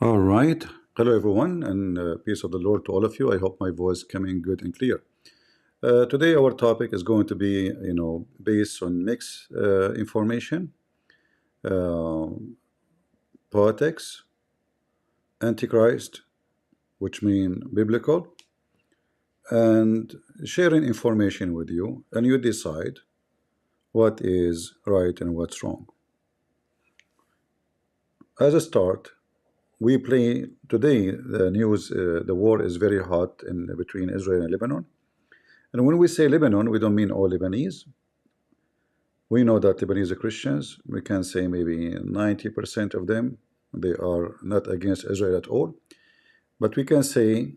All right. Hello, everyone, and peace of the Lord to all of you. I hope my voice coming good and clear. Today, our topic is going to be, based on mixed information, uh, politics, Antichrist, which mean biblical, and sharing information with you, and you decide what is right and what's wrong. As a start, we play today the news. The war is very hot in between Israel and Lebanon. And when we say Lebanon, we don't mean all Lebanese. We know that Lebanese are Christians. We can say maybe 90% of them, they are not against Israel at all. But we can say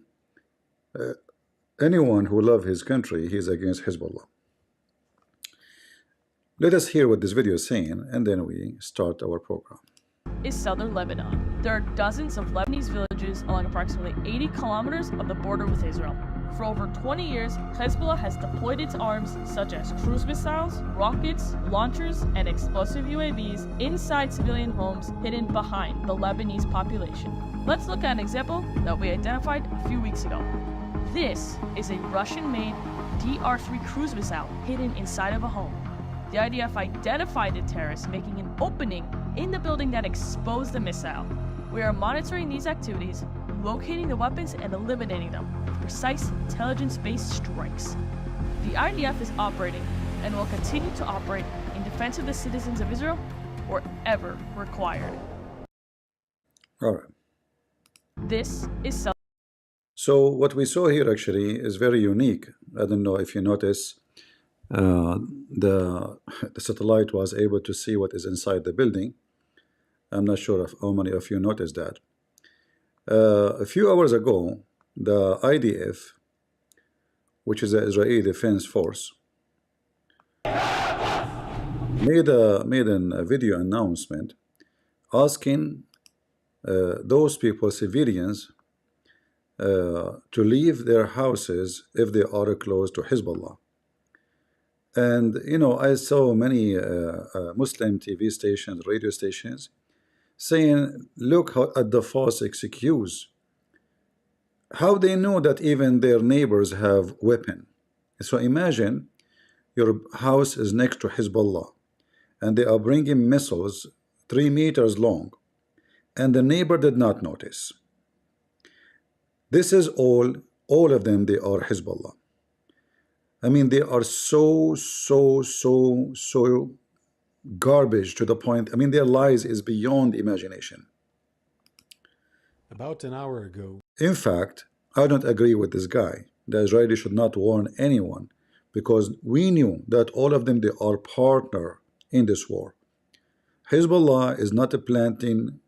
anyone who loves his country, he is against Hezbollah. Let us hear what this video is saying, and then we start our program. Is southern Lebanon. There are dozens of Lebanese villages along approximately 80 kilometers of the border with Israel. For over 20 years, Hezbollah has deployed its arms, such as cruise missiles, rockets, launchers, and explosive UAVs inside civilian homes hidden behind the Lebanese population. Let's look at an example that we identified a few weeks ago. This is a Russian-made DR-3 cruise missile hidden inside of a home. The IDF identified the terrorists making an opening in the building that exposed the missile. We are monitoring these activities, locating the weapons and eliminating them with precise intelligence-based strikes. The IDF is operating and will continue to operate in defense of the citizens of Israel wherever required. All right. This is So what we saw here actually is very unique. I don't know if you notice, the satellite was able to see what is inside the building. I'm not sure if how many of you noticed that. A few hours ago, the IDF, which is the Israeli Defense Force, made a video announcement asking those people, civilians, to leave their houses if they are close to Hezbollah. And I saw many Muslim TV stations, radio stations, saying, look at the false excuse. How they know that even their neighbors have weapon? So imagine your house is next to Hezbollah, and they are bringing missiles 3 meters long, and the neighbor did not notice. This is all of them, they are Hezbollah. I mean, they are so garbage to the point. I mean, their lies is beyond imagination. About an hour ago. In fact, I don't agree with this guy. The Israeli should not warn anyone, because we knew that all of them, they are partner in this war. Hezbollah is not planting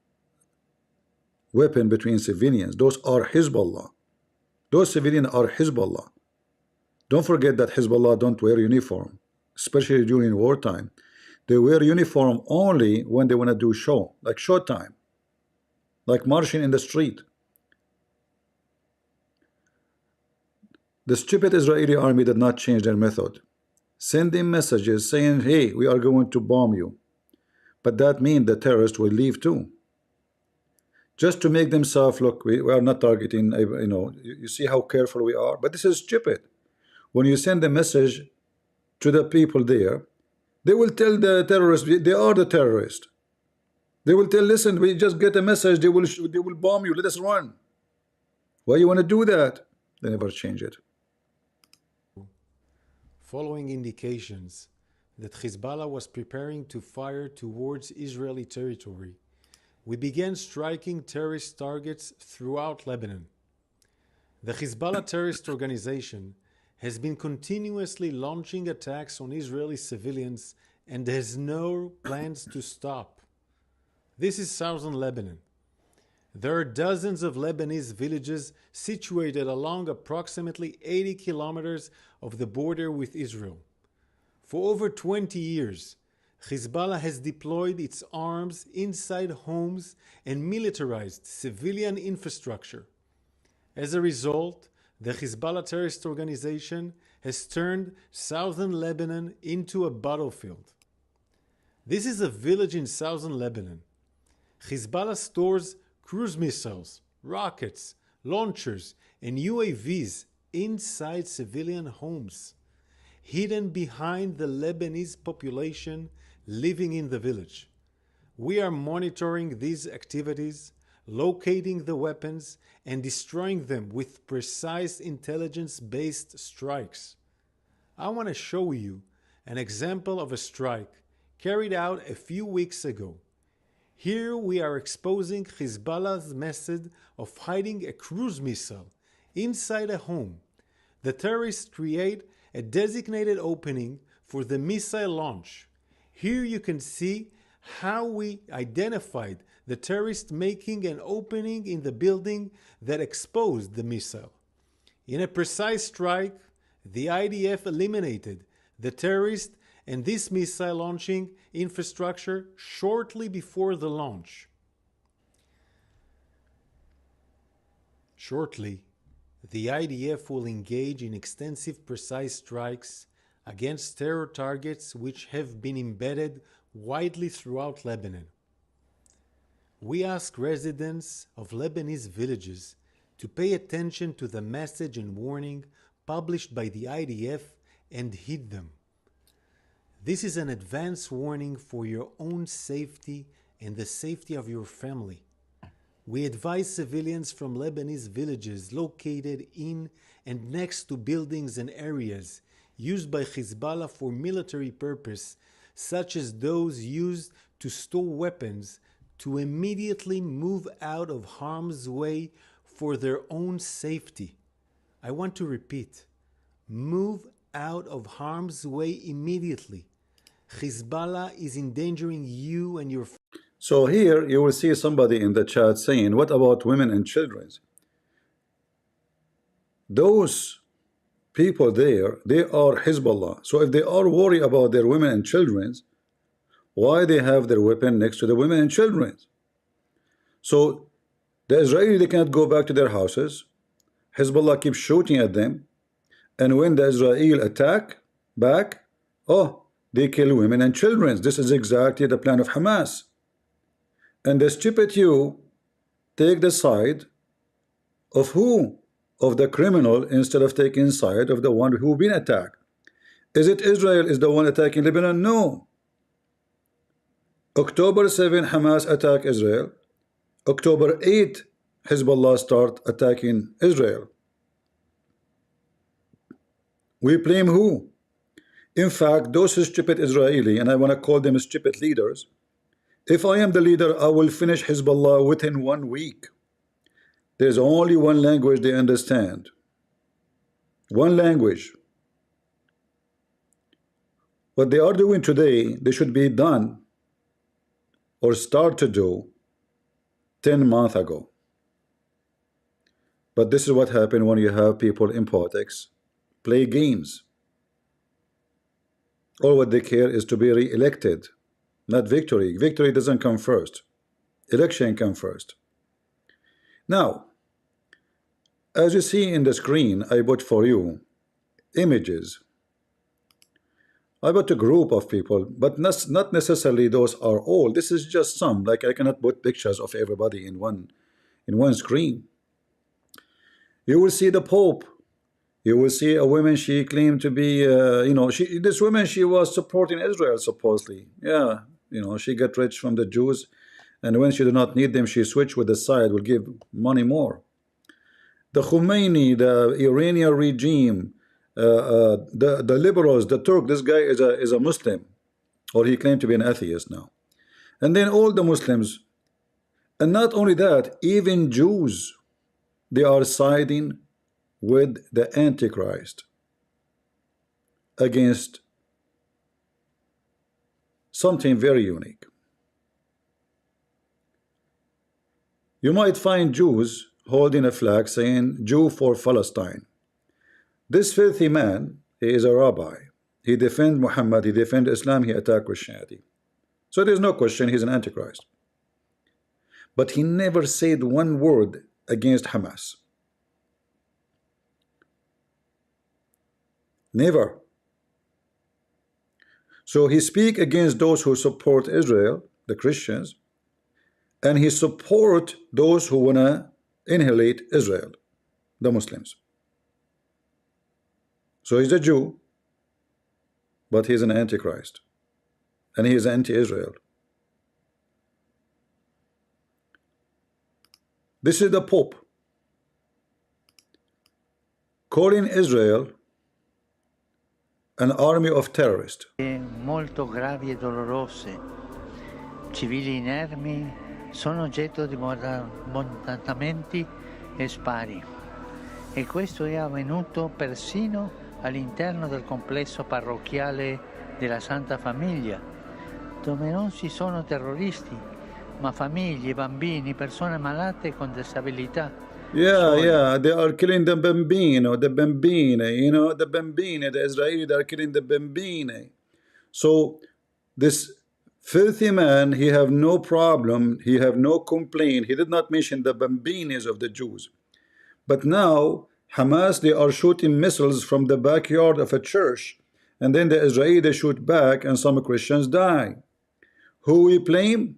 weapon between civilians. Those are Hezbollah. Those civilians are Hezbollah. Don't forget that Hezbollah don't wear uniform, especially during wartime. They wear uniform only when they want to do show, like showtime, like marching in the street. The stupid Israeli army did not change their method, sending messages saying, hey, we are going to bomb you. But that means the terrorists will leave too. Just to make themselves look, we are not targeting, you see how careful we are. But this is stupid. When you send a message to the people there, they will tell the terrorists they are the terrorists. They will tell, listen, we just get a message, they will bomb you, let us run. Why you want to do that? They never change it. Following indications that Hezbollah was preparing to fire towards Israeli territory, we began striking terrorist targets throughout Lebanon. The Hezbollah terrorist organization has been continuously launching attacks on Israeli civilians and has no plans to stop. This is southern Lebanon. There are dozens of Lebanese villages situated along approximately 80 kilometers of the border with Israel. For over 20 years, Hezbollah has deployed its arms inside homes and militarized civilian infrastructure. As a result, the Hezbollah terrorist organization has turned southern Lebanon into a battlefield. This is a village in southern Lebanon. Hezbollah stores cruise missiles, rockets, launchers, and UAVs inside civilian homes, hidden behind the Lebanese population living in the village. We are monitoring these activities, locating the weapons, and destroying them with precise intelligence-based strikes. I want to show you an example of a strike carried out a few weeks ago. Here we are exposing Hezbollah's method of hiding a cruise missile inside a home. The terrorists create a designated opening for the missile launch. Here you can see how we identified the terrorist making an opening in the building that exposed the missile. In a precise strike, the IDF eliminated the terrorist and this missile launching infrastructure shortly before the launch. Shortly, the IDF will engage in extensive precise strikes against terror targets which have been embedded widely throughout Lebanon. We ask residents of Lebanese villages to pay attention to the message and warning published by the IDF and heed them. This is an advance warning for your own safety and the safety of your family. We advise civilians from Lebanese villages located in and next to buildings and areas used by Hezbollah for military purpose, such as those used to store weapons, to immediately move out of harm's way for their own safety. I want to repeat, move out of harm's way immediately. Hezbollah is endangering you and your family. So here you will see somebody in the chat saying, what about women and children? Those people there, they are Hezbollah. So if they are worried about their women and children, why they have their weapon next to the women and children? So the Israelis, they cannot go back to their houses. Hezbollah keeps shooting at them. And when the Israel attack back, oh, they kill women and children. This is exactly the plan of Hamas. And the stupid you take the side of who? Of the criminal instead of taking side of the one who been attacked. Is it Israel is the one attacking Lebanon? No. October 7, Hamas attack Israel. October 8, Hezbollah start attacking Israel. We blame who? In fact, those stupid Israeli, and I want to call them stupid leaders, if I am the leader, I will finish Hezbollah within 1 week. There's only one language they understand. One language. What they are doing today, they should be done or start to do 10 months ago. But this is what happened when you have people in politics play games. All what they care is to be re-elected, not victory. Victory doesn't come first. Election comes first. Now, as you see in the screen, I put for you images. I put a group of people, but not necessarily those are all. This is just some. Like I cannot put pictures of everybody in one screen. You will see the Pope. You will see a woman. She claimed to be, this woman, she was supporting Israel supposedly. Yeah, she got rich from the Jews, and when she did not need them, she switched with the side. Will give money more. The Khomeini, the Iranian regime, the liberals, the Turk. This guy is a Muslim, or he claimed to be an atheist now. And then all the Muslims, and not only that, even Jews, they are siding with the Antichrist against something very unique. You might find Jews holding a flag saying Jew for Palestine. This filthy man, he is a rabbi. He defends Muhammad, he defends Islam, he attacked Christianity. So there's no question he's an Antichrist. But he never said one word against Hamas. Never. So he speaks against those who support Israel, the Christians, and he support those who wanna annihilate Israel, the Muslims. So he's a Jew, but he's an Antichrist, and he is anti-Israel. This is the Pope calling Israel an army of terrorists. Molto gravi e dolorose. Civili inermi sono oggetto di bombardamenti e spari. E questo è avvenuto persino all'interno del complesso parrocchiale della Santa Famiglia, dove non ci sono terroristi, ma famiglie, bambini, persone malate con disabilità. Yeah, they are killing the bambino, the bambine, you know, the bambine, the Israeli, they are killing the bambine. So this filthy man, he have no problem, he have no complaint. He did not mention the bambines of the Jews. But now Hamas, they are shooting missiles from the backyard of a church, and then the Israeli, they shoot back, and some Christians die. Who we blame?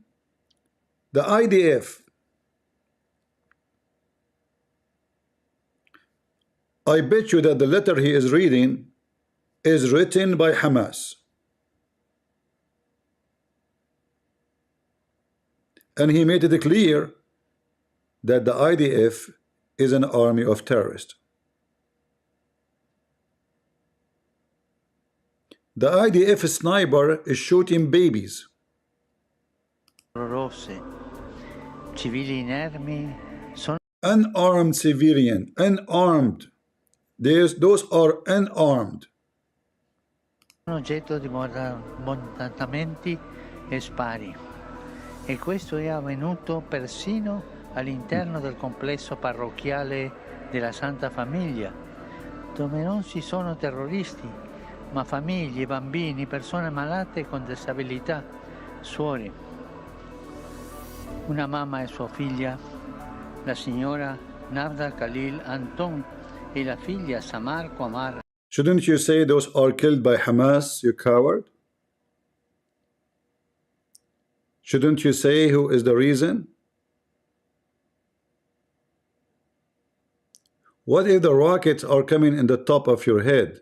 The IDF. I bet you that the letter he is reading is written by Hamas. And he made it clear that the IDF is an army of terrorists. The IDF sniper is shooting babies. Civili inermi sono Unarmed civilian, unarmed. Those are unarmed. oggetto di bombardamenti e spari. E questo è avvenuto persino all'interno del complesso parrocchiale della Santa Famiglia, dove non ci sono terroristi, ma famiglie, bambini, persone malate con disabilità, suore. Una mamma e sua figlia, la signora Navda Khalil Anton e la figlia Samar Qamar. Shouldn't you say those are killed by Hamas, you coward? Shouldn't you say who is the reason? What if the rockets are coming in the top of your head?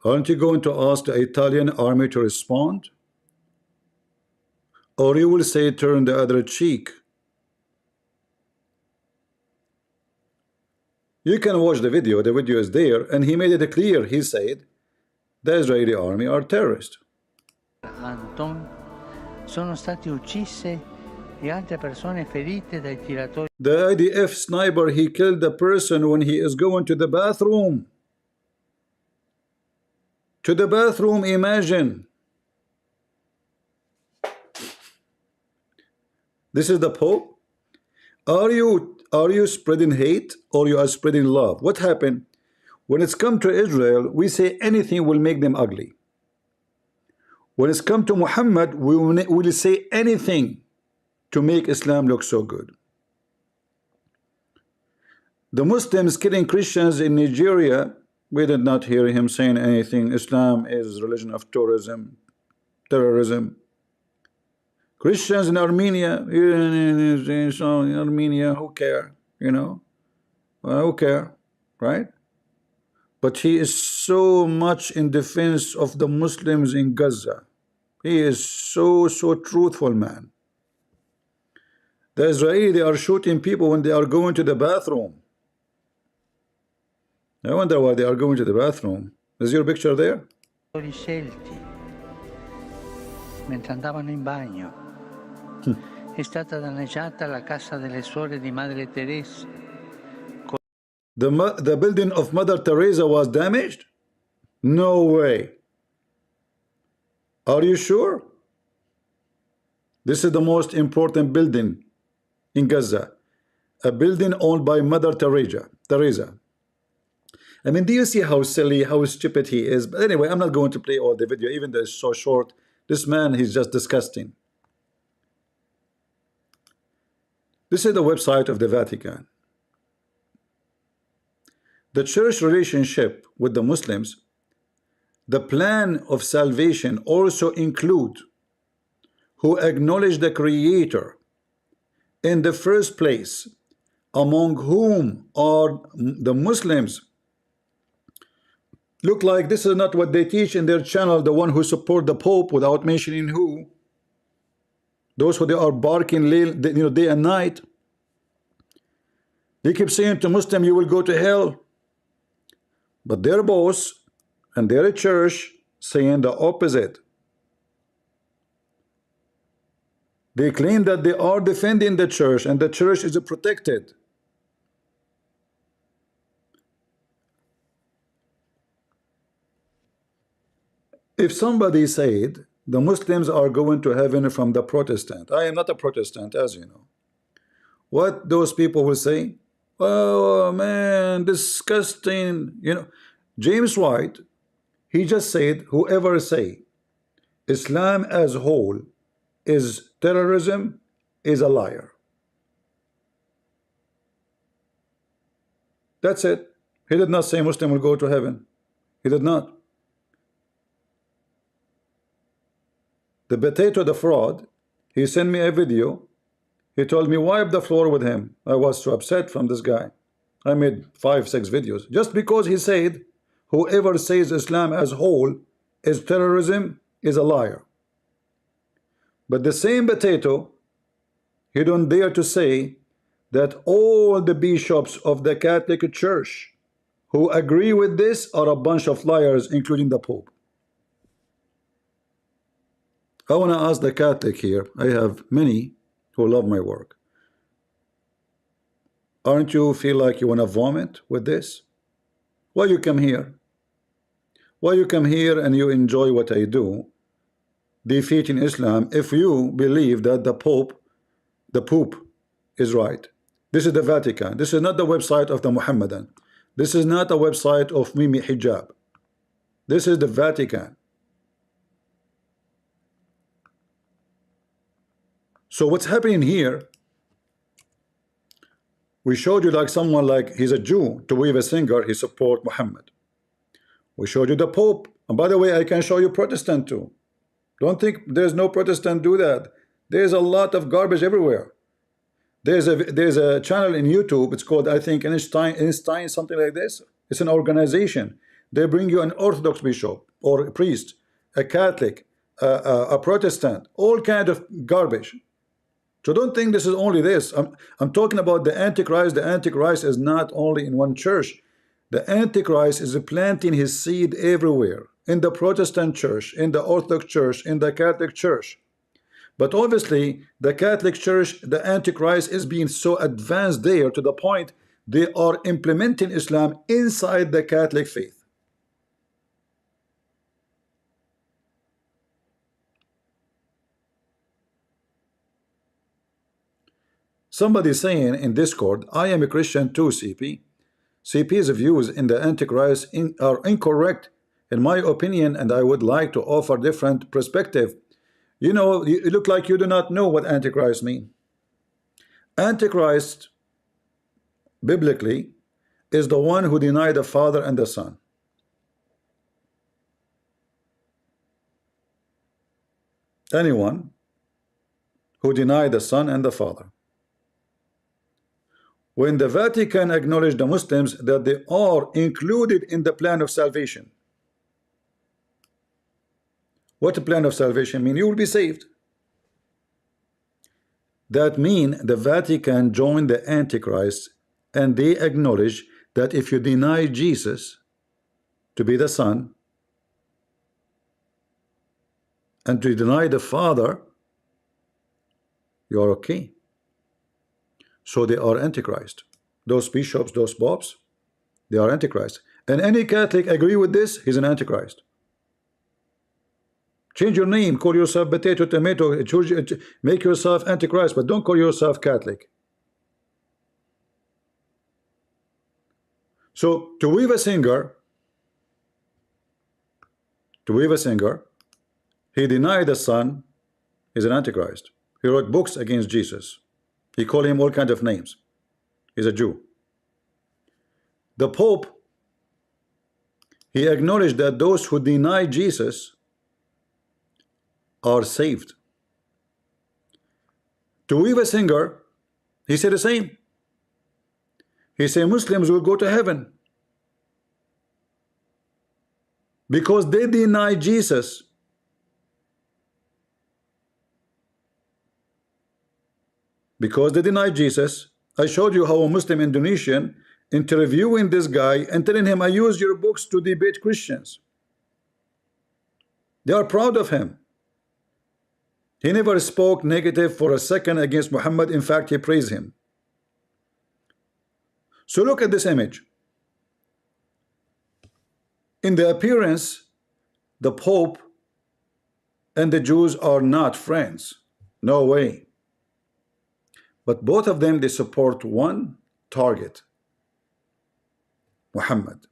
Aren't you going to ask the Italian army to respond? Or you will say turn the other cheek? You can watch the video is there, and he made it clear. He said the Israeli army are terrorists. Anton sono state uccise e altre persone ferite dai tiratori. The IDF sniper, he killed the person when he is going to the bathroom. To the bathroom, imagine. This is the Pope. Are you spreading hate, or you are spreading love? What happened? When it's come to Israel, we say anything will make them ugly. When it's come to Muhammad, we will say anything to make Islam look so good. The Muslims killing Christians in Nigeria, we did not hear him saying anything. Islam is religion of terrorism. Christians in Armenia, who care, you know? Who care, right? But he is so much in defense of the Muslims in Gaza. He is so truthful, man. The Israeli, they are shooting people when they are going to the bathroom. I wonder why they are going to the bathroom. Is your picture there? Scelti mentre andavano in bagno. È stata danneggiata la casa delle suore di Madre Teresa. The building of Mother Teresa was damaged? No way. Are you sure? This is the most important building in Gaza. A building owned by Mother Teresa. I mean, do you see how silly, how stupid he is? But anyway, I'm not going to play all the video, even though it's so short. This man, he's just disgusting. This is the website of the Vatican. The church relationship with the Muslims, the plan of salvation also include who acknowledge the Creator in the first place, among whom are the Muslims. Look like this is not what they teach in their channel, the one who support the Pope without mentioning who. Those who they are barking day and night. They keep saying to Muslim, you will go to hell. But their boss and their church saying the opposite. They claim that they are defending the church and the church is protected. If somebody said the Muslims are going to heaven from the Protestant, I am not a Protestant, as you know. What those people will say? Oh man, disgusting. You know, James White, he just said, whoever say Islam as whole is terrorism is a liar. That's it. He did not say Muslim will go to heaven. He did not. The potato, the fraud, he sent me a video. He told me wipe the floor with him. I was so upset from this guy. I made 5-6 videos just because he said whoever says Islam as whole is terrorism is a liar. But the same potato, he don't dare to say that all the bishops of the Catholic Church who agree with this are a bunch of liars, including the Pope. I want to ask the Catholic here. I have many who love my work. Aren't you feel like you want to vomit with this? Why you come here? Why you come here and you enjoy what I do, defeating Islam, if you believe that the Pope is right? This is the Vatican. This is not the website of the Muhammadan. This is not a website of Mimi Hijab. This is the Vatican. So what's happening here? We showed you like someone like he's a Jew, to wave a singer, he support Muhammad. We showed you the Pope, and by the way, I can show you Protestant too. Don't think there's no Protestant do that. There's a lot of garbage everywhere. There's a channel in YouTube. It's called, I think, Einstein, something like this. It's an organization. They bring you an Orthodox bishop or a priest, a Catholic, a Protestant, all kind of garbage. So don't think this is only this. I'm talking about the Antichrist. The Antichrist is not only in one church. The Antichrist is planting his seed everywhere, in the Protestant church, in the Orthodox church, in the Catholic church. But obviously, the Catholic church, the Antichrist is being so advanced there to the point they are implementing Islam inside the Catholic faith. Somebody saying in Discord, I am a Christian too, CP. CP's views in the Antichrist are incorrect in my opinion, and I would like to offer different perspective. You know, you look like you do not know what Antichrist mean. Antichrist, biblically, is the one who denied the Father and the Son. Anyone who denied the Son and the Father. When the Vatican acknowledged the Muslims that they are included in the plan of salvation. What the plan of salvation mean? You will be saved. That mean the Vatican joined the Antichrist, and they acknowledge that if you deny Jesus to be the Son and to deny the Father, you are okay. So they are Antichrist. Those bishops, those popes, they are Antichrist. And any Catholic agree with this, he's an Antichrist. Change your name, call yourself potato, tomato, make yourself Antichrist, but don't call yourself Catholic. So to weave a singer, he denied the Son, he's an Antichrist. He wrote books against Jesus. He called him all kinds of names. He's a Jew. The Pope, he acknowledged that those who deny Jesus are saved. To weave a singer, He said the same. He said Muslims will go to heaven because they deny Jesus. Because they deny Jesus. I showed you how a Muslim Indonesian interviewing this guy and telling him, I use your books to debate Christians. They are proud of him. He never spoke negative for a second against Muhammad. In fact, he praised him. So look at this image. In the appearance, the Pope and the Jews are not friends. No way. But both of them, they support one target, Muhammad.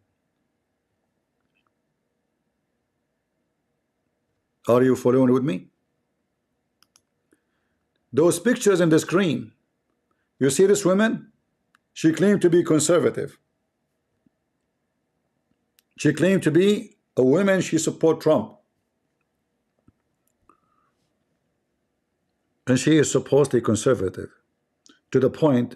Are you following with me? Those pictures in the screen, you see this woman? She claimed to be conservative. She claimed to be a woman, she support Trump. And she is supposedly conservative. To the point,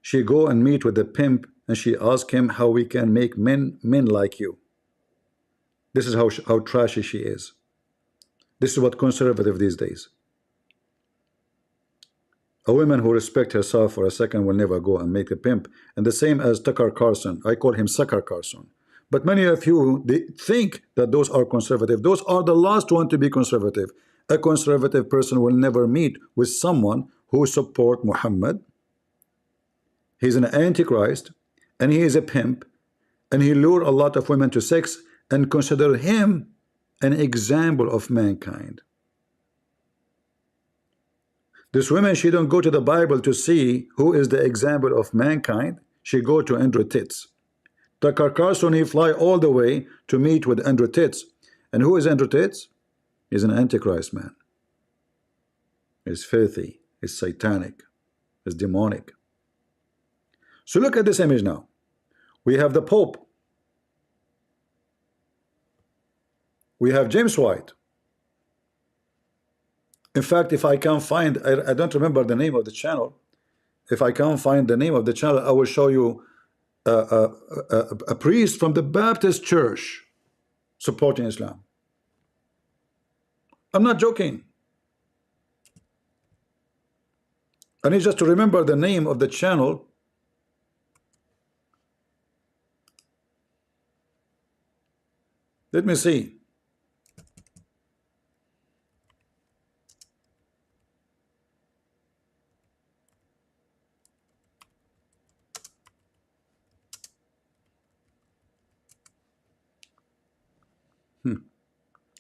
she go and meet with the pimp and she ask him how we can make men like you. This is how trashy she is. This is what conservative these days. A woman who respects herself for a second will never go and make a pimp. And the same as Tucker Carlson. I call him Sucker Carlson. But many of you, they think that those are conservative. Those are the last one to be conservative. A conservative person will never meet with someone who support Muhammad. He's an Antichrist and he is a pimp and he lure a lot of women to sex and consider him an example of mankind. This woman, she don't go to the Bible to see who is the example of mankind. She go to Andrew Tits. Tucker Carlson, he fly all the way to meet with Andrew Tits. And who is Andrew Tits? He's an Antichrist man. He's filthy. He's satanic. He's demonic. So look at this image now. We have the Pope. We have James White. In fact, if I can find, I don't remember the name of the channel. If I can find the name of the channel, I will show you a priest from the Baptist church supporting Islam. I'm not joking. I need just to remember the name of the channel. Let me see.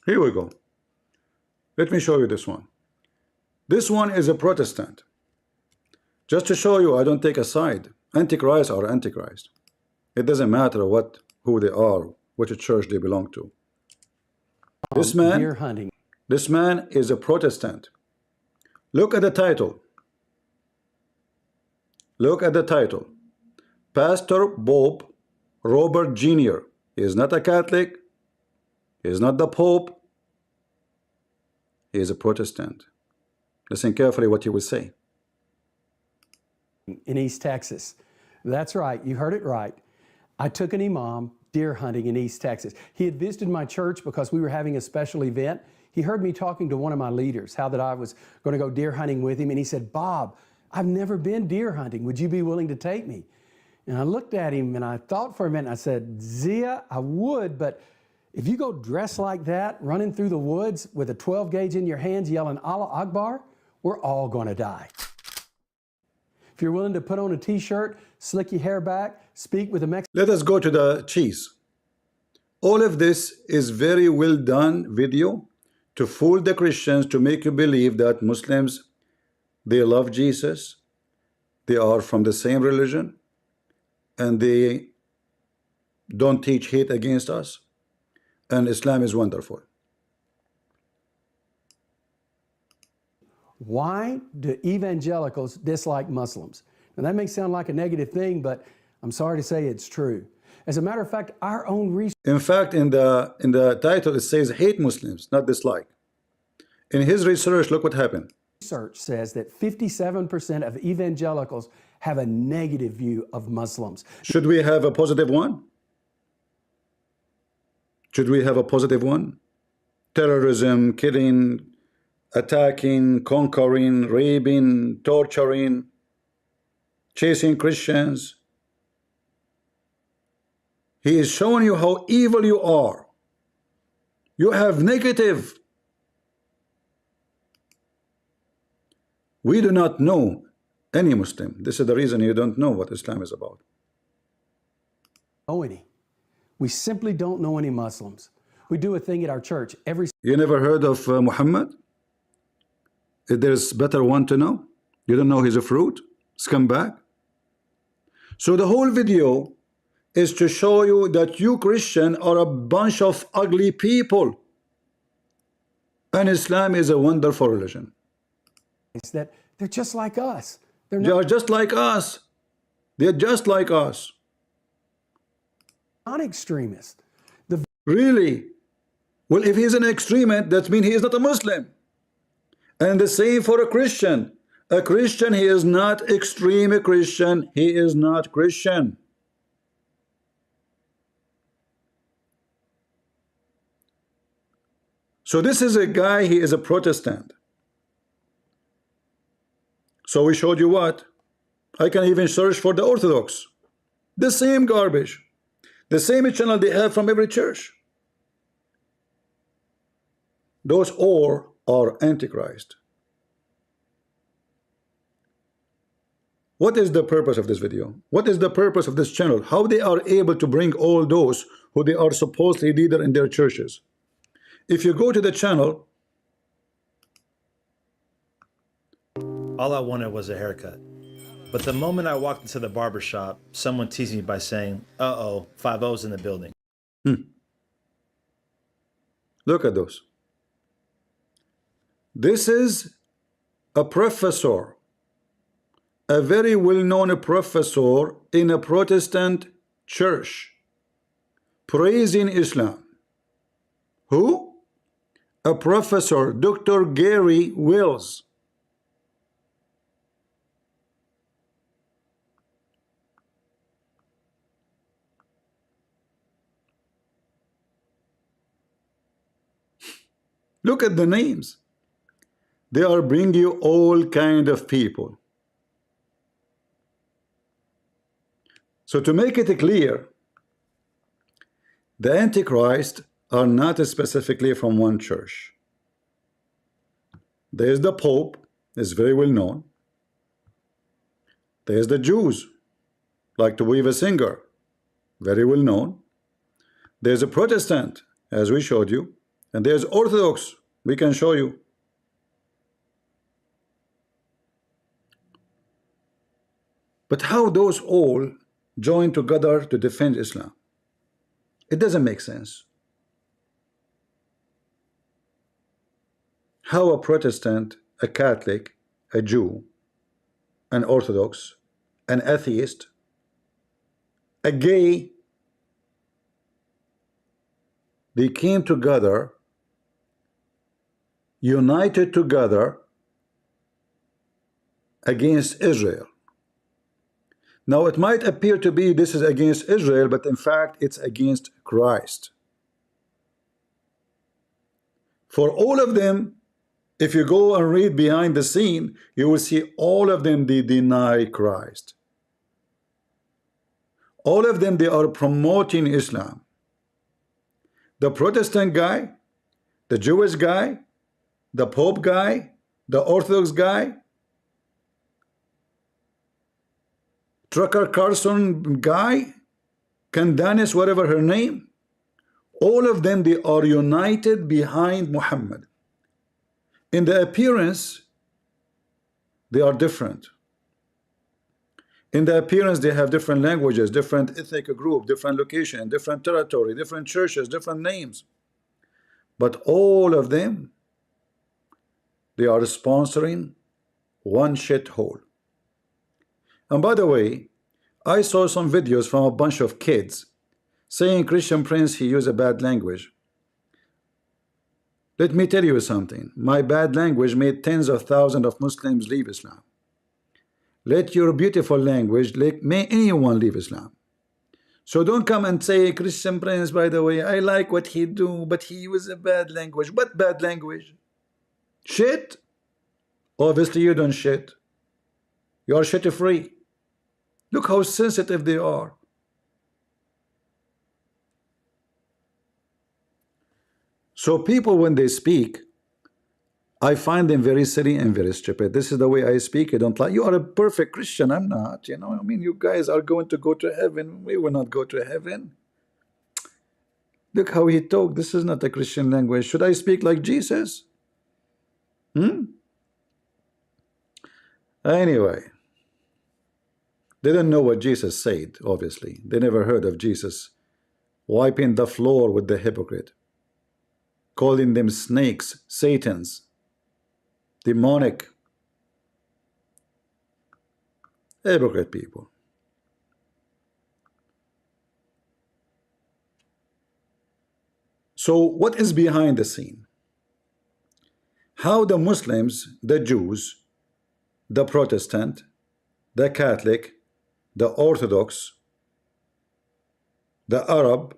Here we go. Let me show you this one. This one is a Protestant. Just to show you, I don't take a side. Antichrist or Antichrist. It doesn't matter who they are, which church they belong to. This man is a Protestant. Look at the title. Look at the title. Pastor Bob Robert Jr. He is not a Catholic. He is not the Pope. He is a Protestant. Listen carefully what he will say. In East Texas. That's right. You heard it right. I took an imam deer hunting in East Texas. He had visited my church because we were having a special event. He heard me talking to one of my leaders, how that I was going to go deer hunting with him. And he said, Bob, I've never been deer hunting. Would you be willing to take me? And I looked at him and I thought for a minute. I said, Zia, I would, but if you go dressed like that, running through the woods with a 12 gauge in your hands, yelling Allah Akbar, we're all going to die. If you're willing to put on a t-shirt, slick your hair back, speak with a Mexican... Let us go to the cheese. All of this is very well done video to fool the Christians, to make you believe that Muslims, they love Jesus, they are from the same religion, and they don't teach hate against us, and Islam is wonderful. Why do evangelicals dislike Muslims? Now that may sound like a negative thing, but I'm sorry to say it's true. As a matter of fact, our own research... In fact, in the title, it says hate Muslims, not dislike. In his research, look what happened. Research says that 57% of evangelicals have a negative view of Muslims. Should we have a positive one? Should we have a positive one? Terrorism, killing, attacking, conquering, raping, torturing, chasing Christians. He is showing you how evil you are. You have negative. We do not know any Muslim. This is the reason you don't know what Islam is about. Know any. We simply don't know any Muslims. We do a thing at our church every You never heard of Muhammad? If there's better one to know. You don't know he's a fruit? Scumbag? So the whole video is to show you that you Christian are a bunch of ugly people. And Islam is a wonderful religion. that they're just like us. They're They are just like us. They're just like us. not extremists. Really? Well, if he's an extremist, that means he is not a Muslim. And the same for a Christian. A Christian, he is not extreme Christian. He is not Christian. So this is a guy, he is a Protestant. So we showed you what? I can even search for the Orthodox. The same garbage. The same channel they have from every church. Those all are Antichrist. What is the purpose of this video? What is the purpose of this channel? How they are able to bring all those who they are supposedly leader in their churches? If you go to the channel, all I wanted was a haircut. But the moment I walked into the barber shop, someone teased me by saying, uh-oh, 5-0's in the building. Look at those. This is a professor, a very well-known professor in a Protestant church, praising Islam. Who? A professor, Dr. Gary Wills. Look at the names. They are bringing you all kind of people. So to make it clear, the Antichrist are not specifically from one church. There's the Pope, is very well known. There's the Jews, like to weave a singer, very well known. There's a Protestant, as we showed you, and there's Orthodox, we can show you. But how those all join together to defend Islam? It doesn't make sense. How a Protestant, a Catholic, a Jew, an Orthodox, an atheist, a gay, they came together, united together against Israel. Now it might appear to be this is against Israel, but in fact it's against Christ. For all of them, if you go and read behind the scene, you will see all of them, they deny Christ. All of them, they are promoting Islam. The Protestant guy, the Jewish guy, the Pope guy, the Orthodox guy, Trucker Carson guy, Candace, whatever her name, all of them, they are united behind Muhammad. In the appearance, they are different. In the appearance, they have different languages, different ethnic group, different location, different territory, different churches, different names. But all of them, they are sponsoring one shithole. And by the way, I saw some videos from a bunch of kids saying Christian Prince, he used a bad language. Let me tell you something. My bad language made tens of thousands of Muslims leave Islam. Let your beautiful language may anyone leave Islam. So don't come and say, Christian Prince, by the way, I like what he do, but he uses a bad language. What bad language? Shit? Obviously you don't shit. You are shit free. Look how sensitive they are. So people, when they speak, I find them very silly and very stupid. This is the way I speak. I don't like. You are a perfect Christian. I'm not. You know, I mean, you guys are going to go to heaven. We will not go to heaven. Look how he talked. This is not a Christian language. Should I speak like Jesus? Anyway, they don't know what Jesus said, obviously. They never heard of Jesus wiping the floor with the hypocrite, calling them snakes, satans, demonic, hypocrite people. So what is behind the scene? How the Muslims, the Jews, the Protestant, the Catholic, the Orthodox, the Arab,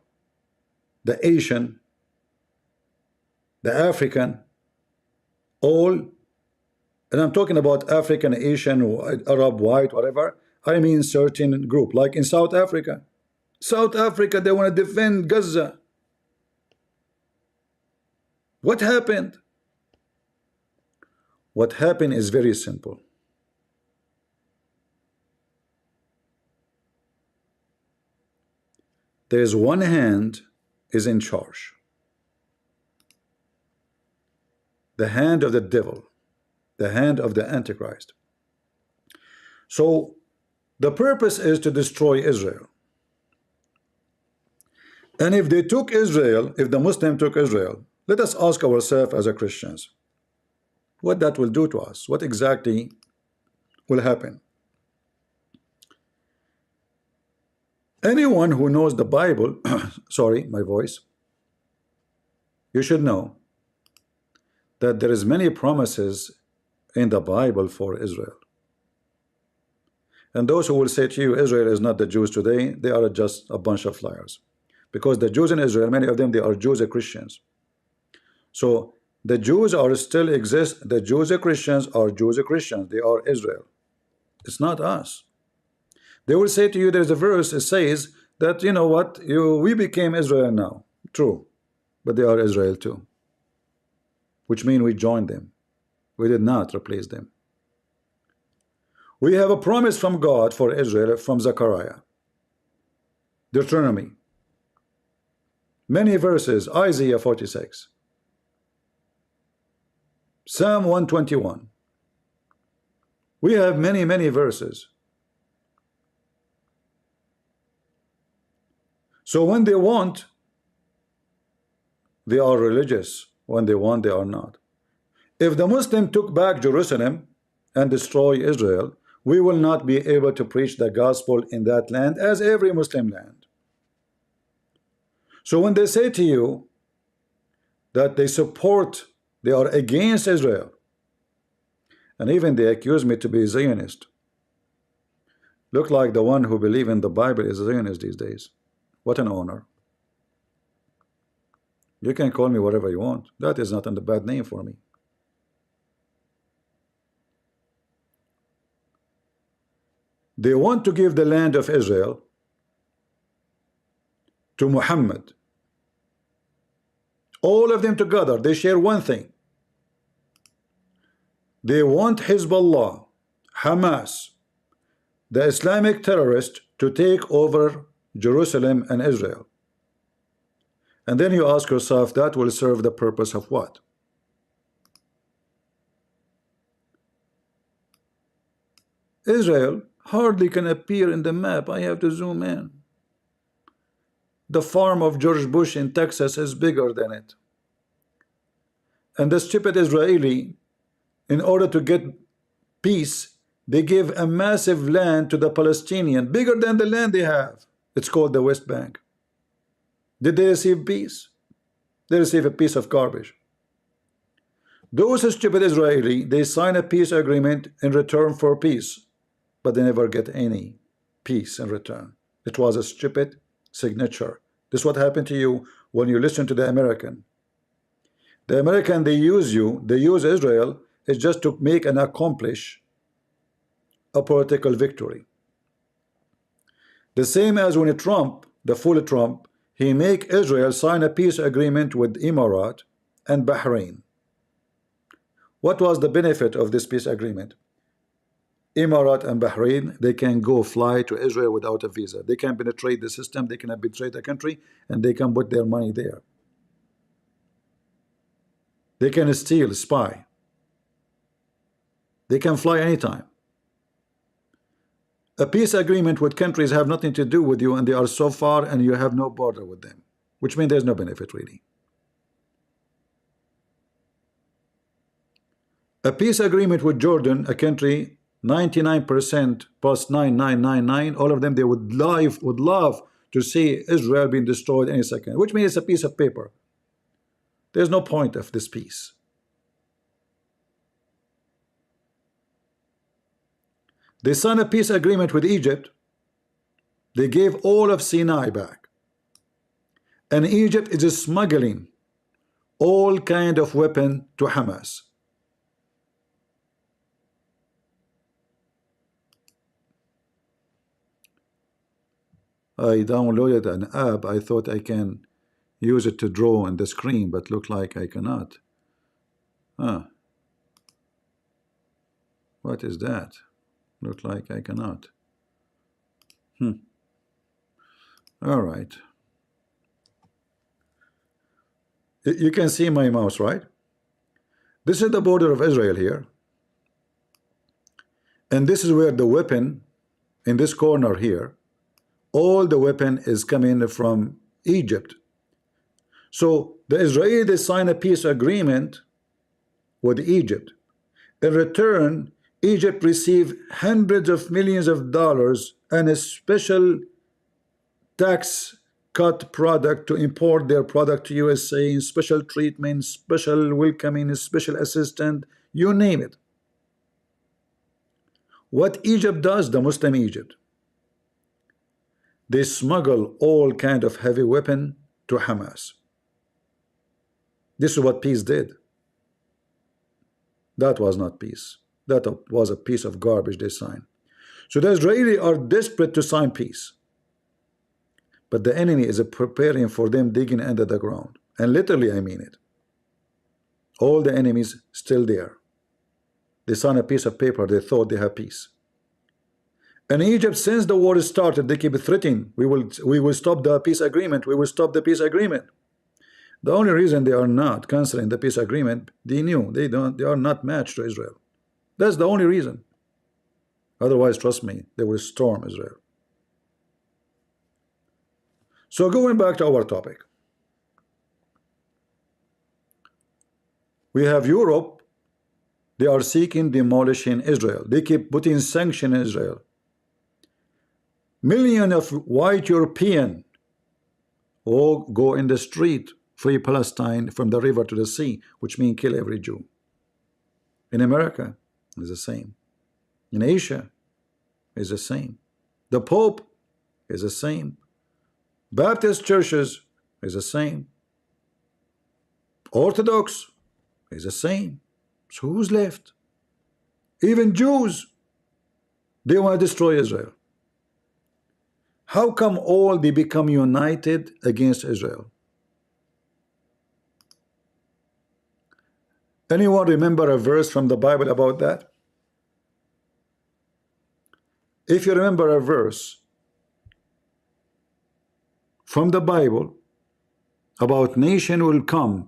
the Asian, the African, all, and I'm talking about African, Asian, Arab, white, whatever, I mean certain group, like in South Africa. South Africa, they want to defend Gaza. What happened? What happened is very simple. There is one hand is in charge. The hand of the devil, the hand of the Antichrist. So the purpose is to destroy Israel. And if they took Israel, if the Muslim took Israel, let us ask ourselves as a Christians, what that will do to us? What exactly will happen? Anyone who knows the Bible, sorry, my voice, you should know that there is many promises in the Bible for Israel. And those who will say to you, Israel is not the Jews today, they are just a bunch of liars. Because the Jews in Israel, many of them, they are Jews and Christians. So the Jews are still exist, the Jews and Christians are Jews and Christians, they are Israel. It's not us. They will say to you, there's a verse, it says that, you know what, we became Israel now. True, but they are Israel too. Which means we joined them. We did not replace them. We have a promise from God for Israel from Zechariah, Deuteronomy, many verses, Isaiah 46, Psalm 121. We have many verses. So when they want, they are religious. When they want, they are not. If the Muslim took back Jerusalem and destroy Israel, we will not be able to preach the gospel in that land as every Muslim land. So when they say to you that they support, they are against Israel, and even they accuse me to be a Zionist, look like the one who believes in the Bible is a Zionist these days. What an honor. You can call me whatever you want. That is not a bad name for me. They want to give the land of Israel to Muhammad. All of them together, they share one thing. They want Hezbollah, Hamas, the Islamic terrorists, to take over Jerusalem and Israel. And then you ask yourself, that will serve the purpose of what? Israel hardly can appear in the map. I have to zoom in. The farm of George Bush in Texas is bigger than it. And the stupid Israeli, in order to get peace, they give a massive land to the Palestinian, bigger than the land they have. It's called the West Bank. Did they receive peace? They receive a piece of garbage. Those stupid Israeli, they sign a peace agreement in return for peace, but they never get any peace in return. It was a stupid signature. This is what happened to you when you listen to the American. The American, they use you, they use Israel, is just to make and accomplish a political victory. The same as when Trump, the fool Trump, he make Israel sign a peace agreement with Emirat and Bahrain. What was the benefit of this peace agreement? Emirat and Bahrain, they can go fly to Israel without a visa. They can penetrate the system, they can penetrate the country, and they can put their money there. They can steal, spy. They can fly anytime. A peace agreement with countries have nothing to do with you, and they are so far and you have no border with them, which means there's no benefit really. A peace agreement with Jordan, a country 99% plus 9999, all of them, they would love to see Israel being destroyed any second, which means it's a piece of paper. There's no point of this peace. They signed a peace agreement with Egypt. They gave all of Sinai back. And Egypt is smuggling all kind of weapon to Hamas. I downloaded an app. I thought I can use it to draw on the screen, but look like I cannot. What is that? Look like I cannot. All right. You can see my mouse, right? This is the border of Israel here. And this is where the weapon, in this corner here, all the weapon is coming from Egypt. So the Israelis sign a peace agreement with Egypt. In return, Egypt received hundreds of millions of dollars and a special tax cut product to import their product to USA, special treatment, special welcoming, special assistance, you name it. What Egypt does, the Muslim Egypt, they smuggle all kind of heavy weapon to Hamas. This is what peace did. That was not peace. That was a piece of garbage they signed. So the Israelis are desperate to sign peace. But the enemy is preparing for them digging under the ground. And literally, I mean it. All the enemies still there. They sign a piece of paper, they thought they have peace. And Egypt, since the war started, they keep threatening, we will stop the peace agreement, we will stop the peace agreement. The only reason they are not canceling the peace agreement, they knew they are not matched to Israel. That's the only reason. Otherwise, trust me, they will storm Israel. So going back to our topic, we have Europe. They are seeking demolishing Israel. They keep putting sanctions in Israel. Millions of white Europeans all go in the street, free Palestine from the river to the sea, which means kill every Jew. In America, it's the same. In Asia, it's the same. The Pope is the same. Baptist churches is the same. Orthodox is the same. So who's left? Even Jews, they want to destroy Israel. How come all they become united against Israel? Anyone remember a verse from the Bible about that? If you remember a verse from the Bible about nation will come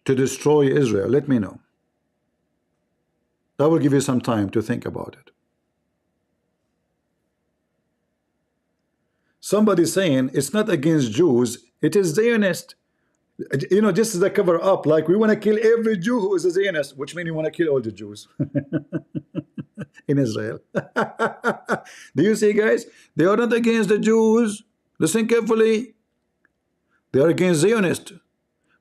to destroy Israel, let me know. I will give you some time to think about it. Somebody saying it's not against Jews, it is Zionist. You know, just as a cover up, like we want to kill every Jew who is a Zionist, which means you want to kill all the Jews in Israel. Do you see, guys? They are not against the Jews. Listen carefully. They are against Zionists.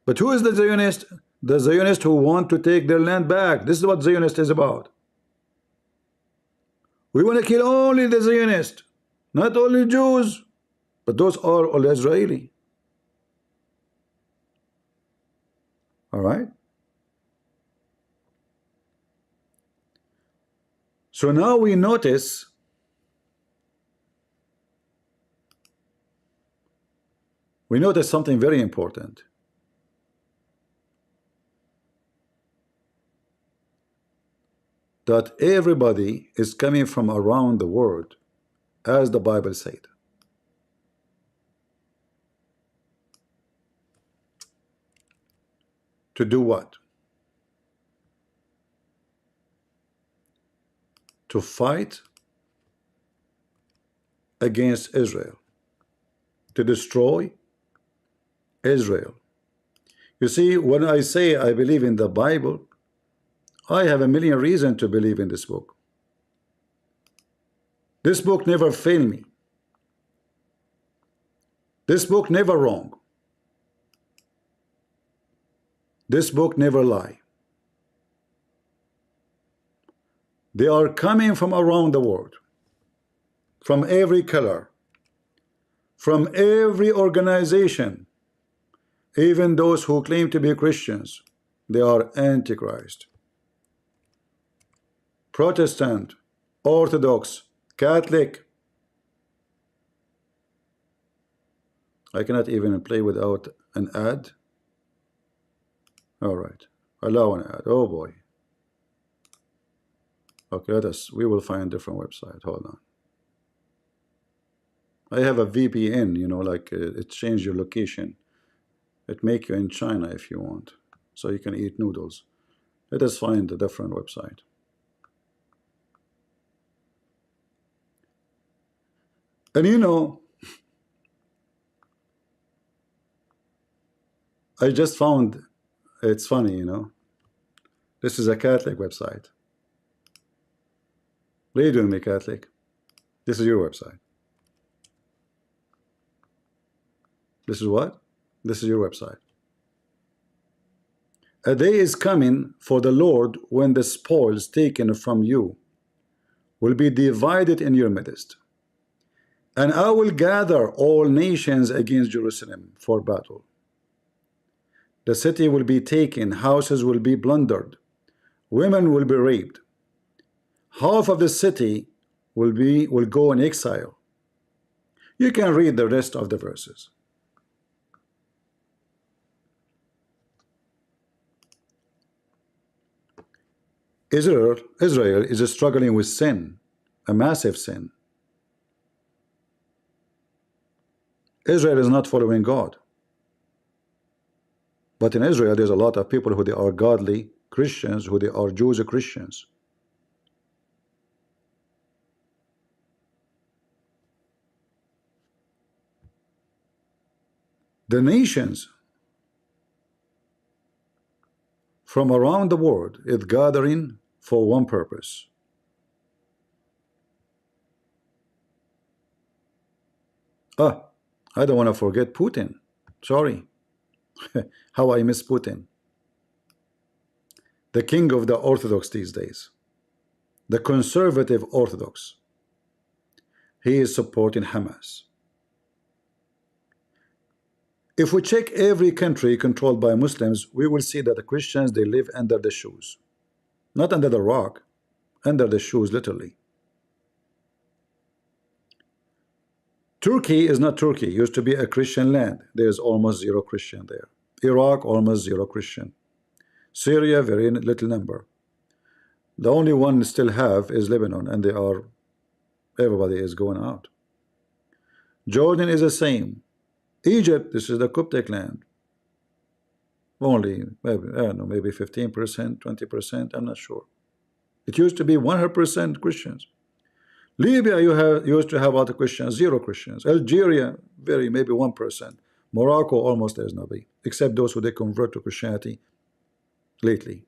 But who is the Zionist? The Zionists who want to take their land back. This is what Zionist is about. We want to kill only the Zionists, not only Jews, but those are all Israeli. All right. So now we notice something very important. That everybody is coming from around the world, as the Bible said. To do what? To fight against Israel, to destroy Israel. You see, when I say I believe in the Bible, I have a million reasons to believe in this book. This book never failed me. This book never wrong. This book never lie. They are coming from around the world, from every color, from every organization, even those who claim to be Christians. They are Antichrist. Protestant, Orthodox, Catholic. I cannot even play without an ad. All right, allow an ad. Oh boy. Okay, we will find a different website. Hold on. I have a VPN, you know, like it changes your location. It make you in China if you want, so you can eat noodles. Let us find a different website. And you know, I just found, it's funny, you know, this is a Catholic website. What are you doing, me Catholic? This is your website. This is what? This is your website. A day is coming for the Lord when the spoils taken from you will be divided in your midst. And I will gather all nations against Jerusalem for battle. The city will be taken, houses will be plundered, women will be raped. Half of the city will go in exile. You can read the rest of the verses. Israel is struggling with sin, a massive sin. Israel is not following God. But in Israel, there's a lot of people who they are godly Christians, who they are Jews Christians. The nations from around the world is gathering for one purpose. I don't want to forget Putin. Sorry. How I miss Putin. The king of the Orthodox these days. The conservative Orthodox. He is supporting Hamas. If we check every country controlled by Muslims, we will see that the Christians, they live under the shoes. Not under the rock, under the shoes, literally. Turkey is not Turkey. It used to be a Christian land. There's almost zero Christian there. Iraq, almost zero Christian. Syria, very little number. The only one still have is Lebanon, and everybody is going out. Jordan is the same. Egypt, this is the Coptic land. Only, maybe, I don't know, maybe 15%, 20%, I'm not sure. It used to be 100% Christians. Libya, used to have a lot of Christians, zero Christians. Algeria, maybe 1%. Morocco, almost there's nobody, except those who they convert to Christianity lately.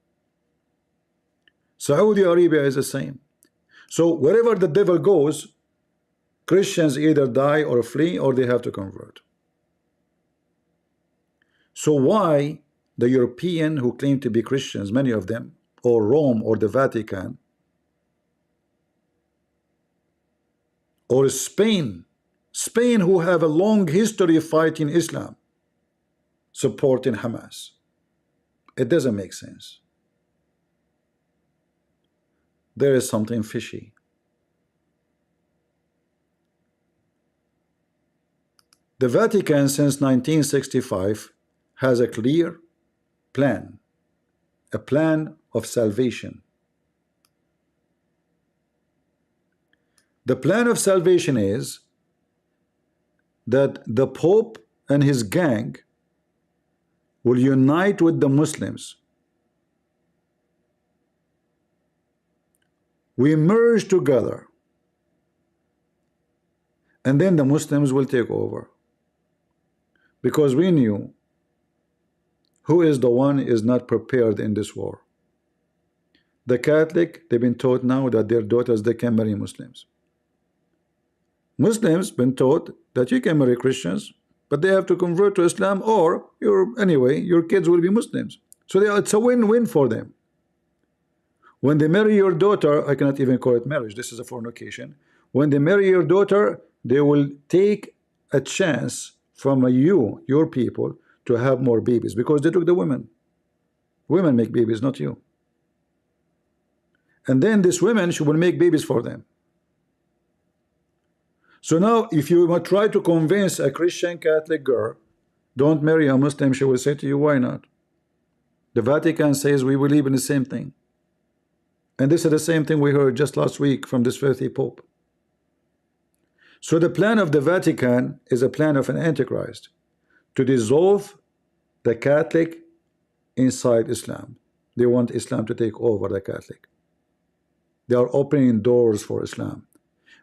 Saudi Arabia is the same. So wherever the devil goes, Christians either die or flee, or they have to convert. So why the European who claim to be Christians, many of them, or Rome or the Vatican, or Spain, who have a long history of fighting Islam, supporting Hamas. It doesn't make sense. There is something fishy. The Vatican since 1965 has a clear plan, a plan of salvation. The plan of salvation is that the Pope and his gang will unite with the Muslims. We merge together, and then the Muslims will take over. Because we knew who is the one is not prepared in this war. The Catholic, they've been taught now that their daughters, they can marry Muslims. Muslims been taught that you can marry Christians, but they have to convert to Islam, or your kids will be Muslims. So it's a win-win for them. When they marry your daughter, I cannot even call it marriage, this is a fornication. When they marry your daughter, they will take a chance from your people, to have more babies, because they took the women. Women make babies, not you. And then this women, she will make babies for them. So now, if you try to convince a Christian Catholic girl, don't marry a Muslim, she will say to you, why not? The Vatican says we believe in the same thing. And this is the same thing we heard just last week from this filthy Pope. So the plan of the Vatican is a plan of an Antichrist to dissolve the Catholic inside Islam. They want Islam to take over the Catholic. They are opening doors for Islam.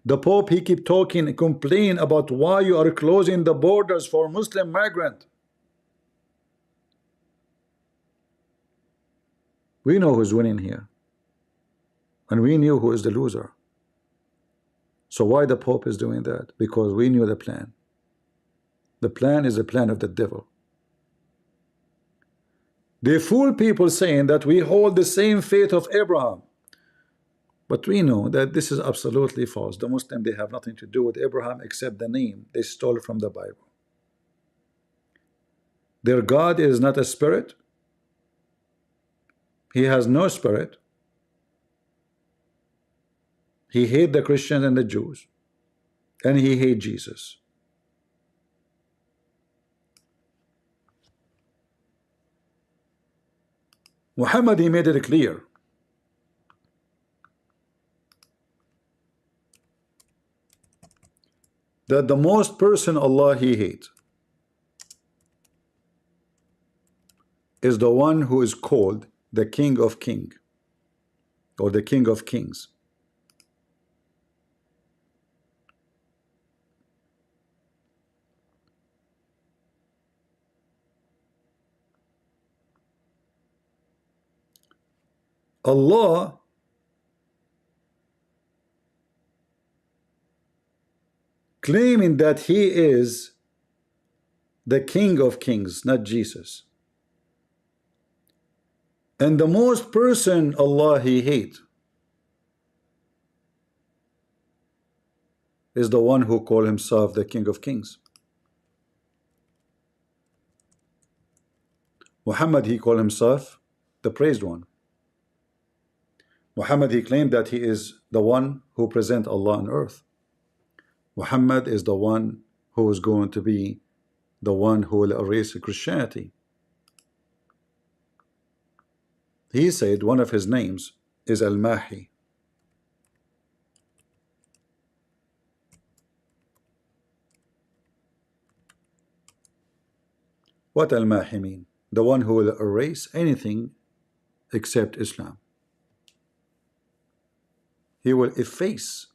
The Pope, he keep talking and complain about why you are closing the borders for Muslim migrant. We know who's winning here, and we knew who is the loser. So why the Pope is doing that? Because we knew the plan. The plan is the plan of the devil. They fool people saying that we hold the same faith of Abraham. But we know that this is absolutely false. The Muslims, they have nothing to do with Abraham except the name. They stole it from the Bible. Their God is not a spirit. He has no spirit. He hates the Christians and the Jews, and he hates Jesus. Muhammad, he made it clear that the most person Allah he hates is the one who is called the King of Kings, or the King of Kings. Allah claiming that he is the King of Kings, not Jesus. And the most person Allah he hate is the one who call himself the King of Kings. Muhammad, he called himself the praised one. Muhammad, he claimed that he is the one who present Allah on earth. Muhammad is the one who is going to be the one who will erase Christianity. He said one of his names is Al-Mahi. What Al-Mahi mean? The one who will erase anything except Islam. He will efface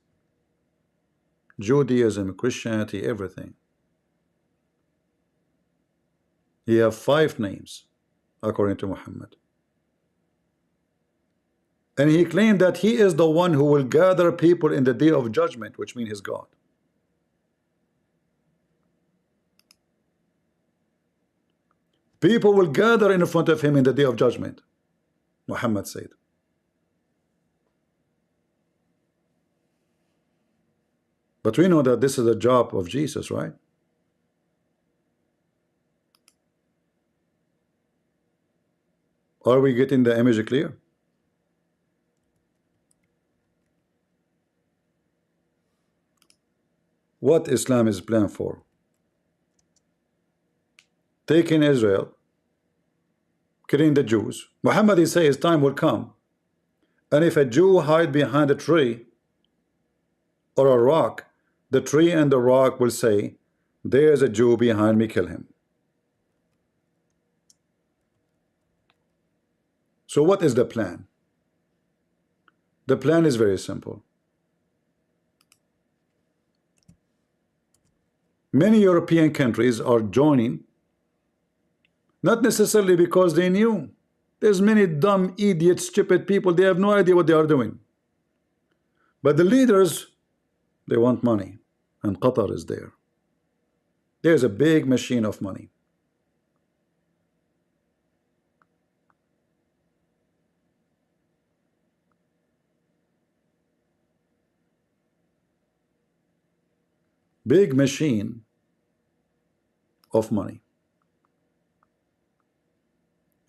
Judaism, Christianity, everything. He have 5 names according to Muhammad. And he claimed that he is the one who will gather people in the day of judgment, which means his God. People will gather in front of him in the day of judgment, Muhammad said. But we know that this is the job of Jesus, right? Are we getting the image clear? What Islam is planned for? Taking Israel, killing the Jews. Muhammad, he says, time will come, and if a Jew hide behind a tree or a rock, the tree and the rock will say, there's a Jew behind me, kill him. So what is the plan? The plan is very simple. Many European countries are joining, not necessarily because they knew. There's many dumb, idiot, stupid people. They have no idea what they are doing. But the leaders, they want money. And Qatar is there. There's a big machine of money. Big machine of money.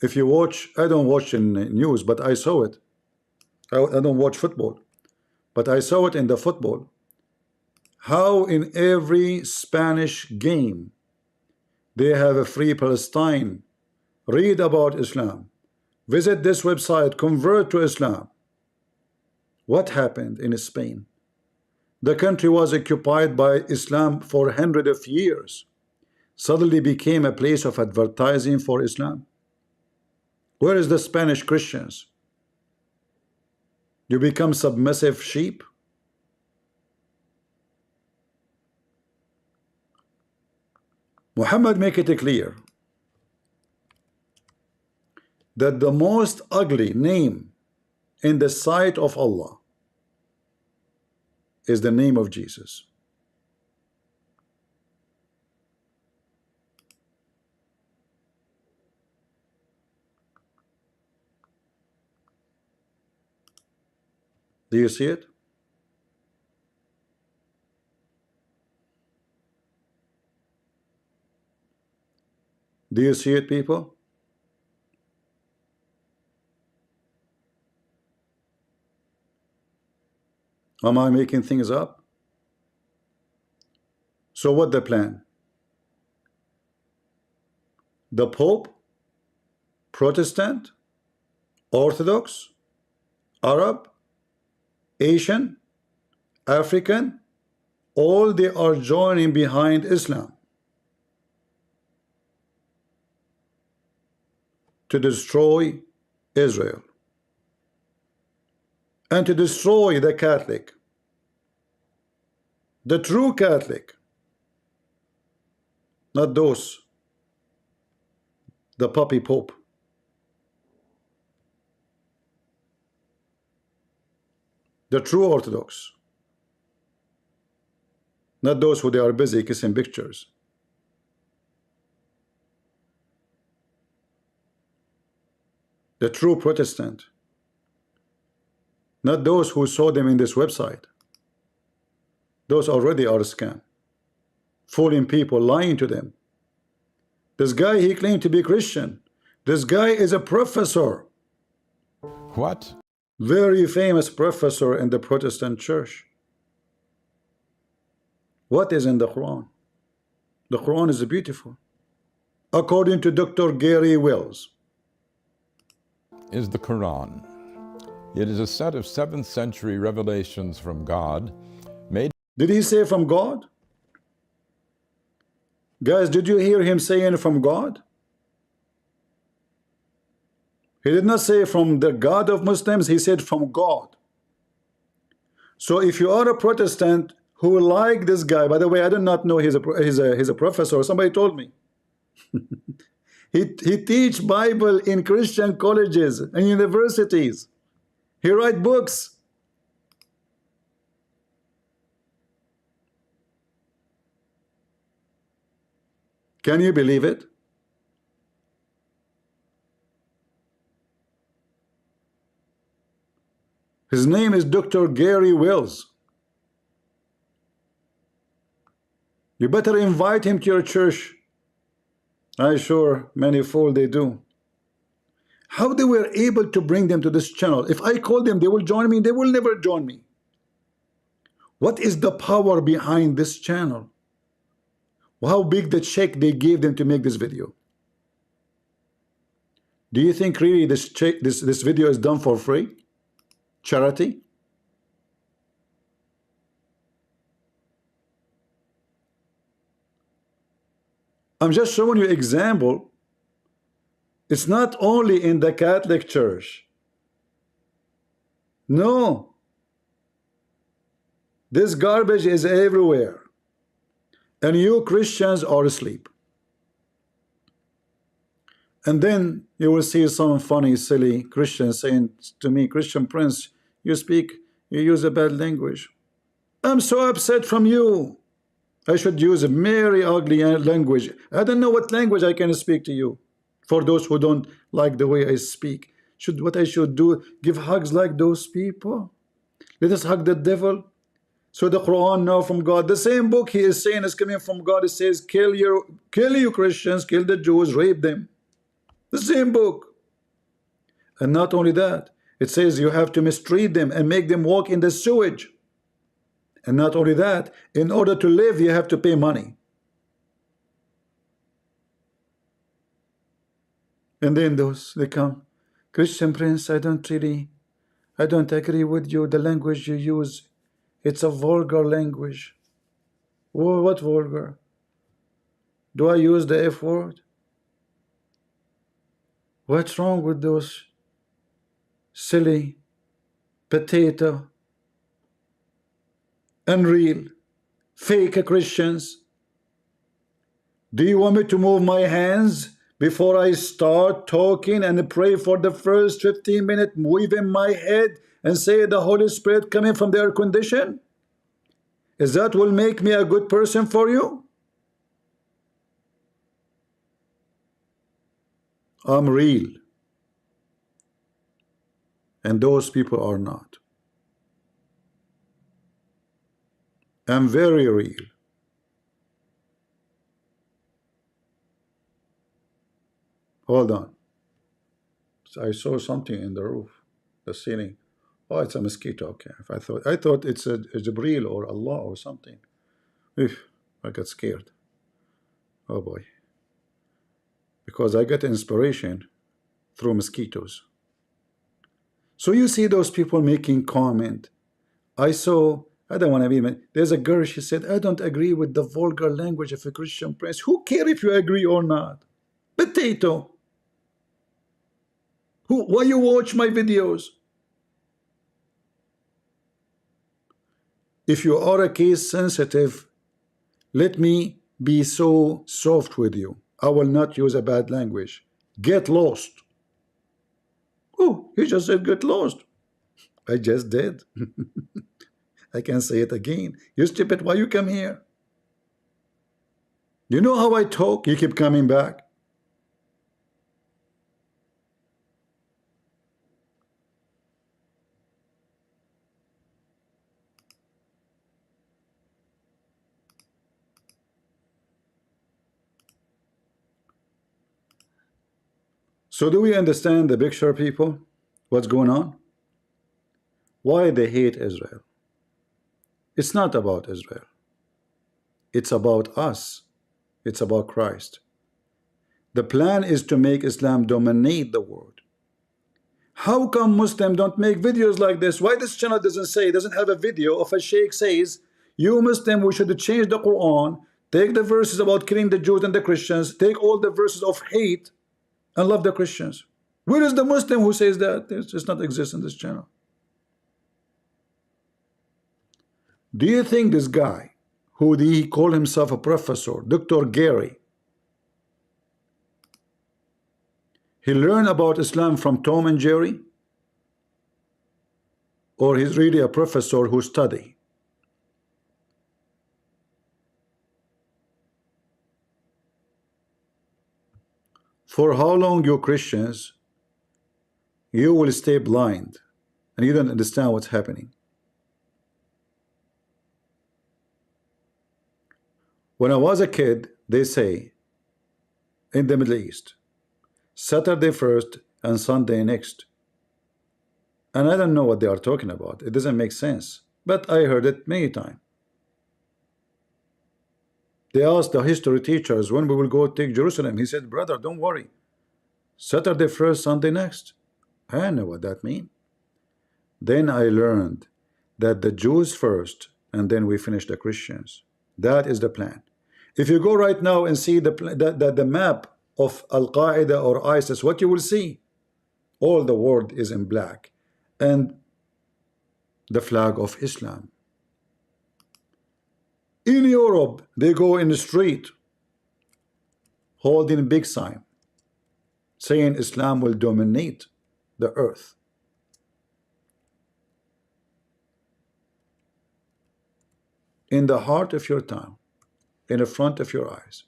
If you watch, I don't watch in news, but I saw it. I don't watch football, but I saw it in the football. How in every Spanish game they have a free Palestine. Read about Islam. Visit this website, convert to Islam. What happened in Spain? The country was occupied by Islam for hundreds of years. Suddenly became a place of advertising for Islam. Where is the Spanish Christians? You become submissive sheep? Muhammad make it clear that the most ugly name in the sight of Allah is the name of Jesus. Do you see it? Do you see it, people? Am I making things up? So what the plan? The Pope, Protestant, Orthodox, Arab, Asian, African, all they are joining behind Islam to destroy Israel and to destroy the Catholic, the true Catholic, not those, the puppy Pope. The true Orthodox, not those who they are busy kissing pictures. The true Protestant, not those who saw them in this website. Those already are a scam, fooling people, lying to them. This guy, he claimed to be Christian. This guy is a professor. What? Very famous professor in the Protestant church. What is in the Quran? The Quran is beautiful. According to Dr. Gary Wells, Is the Quran. It is a set of 7th century revelations from God made. did he say from God? Guys, did you hear him saying from God? He did not say from the God of Muslims, he said from God. So if you are a Protestant who like this guy, by the way, I did not know he's a professor, somebody told me. he teach Bible in Christian colleges and universities. He write books. Can you believe it? His name is Dr. Gary Wells. You better invite him to your church. I'm sure many fool they do. How they were able to bring them to this channel? If I call them, they will join me. They will never join me. What is the power behind this channel? How big the check they gave them to make this video? Do you think really this video is done for free? Charity? I'm just showing you example. It's not only in the Catholic Church. No. This garbage is everywhere. And you Christians are asleep. And then you will see some funny, silly Christian saying to me, Christian Prince, you use a bad language. I'm so upset from you. I should use a very ugly language. I don't know what language I can speak to you. For those who don't like the way I speak, what I should do, give hugs like those people? Let us hug the devil. So the Quran now from God, the same book he is saying is coming from God. It says, kill you Christians, kill the Jews, rape them. The same book. And not only that, it says you have to mistreat them and make them walk in the sewage. And not only that, in order to live, you have to pay money. And then they come, Christian Prince, I don't agree with you. The language you use, it's a vulgar language. What vulgar? Do I use the F word? What's wrong with those silly, potato, unreal, fake Christians? Do you want me to move my hands before I start talking and pray for the first 15 minutes, waving my head and say the Holy Spirit coming from their condition? Is that will make me a good person for you? I'm real. And those people are not. I'm very real. Hold on. So I saw something in the roof, the ceiling. Oh, it's a mosquito. Okay. I thought it's a Jibreel or Allah or something. I got scared. Oh boy. Because I get inspiration through mosquitoes. So you see those people making comment. I don't want to be, there's a girl, she said, I don't agree with the vulgar language of a Christian prince. Who cares if you agree or not? Potato. Why you watch my videos? If you are a case sensitive, let me be so soft with you. I will not use a bad language. Get lost. Oh, you just said get lost. I just did. I can say it again. You stupid, why you come here? You know how I talk? You keep coming back. So do we understand the picture, people? What's going on? Why they hate Israel? It's not about Israel. It's about us. It's about Christ. The plan is to make Islam dominate the world. How come Muslims don't make videos like this? Why this channel doesn't have a video of a sheikh says, you Muslim, we should change the Quran, take the verses about killing the Jews and the Christians, take all the verses of hate, and love the Christians. Where is the Muslim who says that? It does not exist in this channel. Do you think this guy, who he called himself a professor, Dr. Gary, he learned about Islam from Tom and Jerry? Or he's really a professor who study? For how long, you Christians, you will stay blind and you don't understand what's happening. When I was a kid, they say in the Middle East, Saturday first and Sunday next. And I don't know what they are talking about. It doesn't make sense. But I heard it many times. They asked the history teachers when we will go take Jerusalem. He said, brother, don't worry. Saturday first, Sunday next. I don't know what that means. Then I learned that the Jews first, and then we finish the Christians. That is the plan. If you go right now and see the map of Al-Qaeda or ISIS, what you will see, all the world is in black, and the flag of Islam. In Europe, they go in the street holding a big sign saying Islam will dominate the earth. In the heart of your town, in the front of your eyes.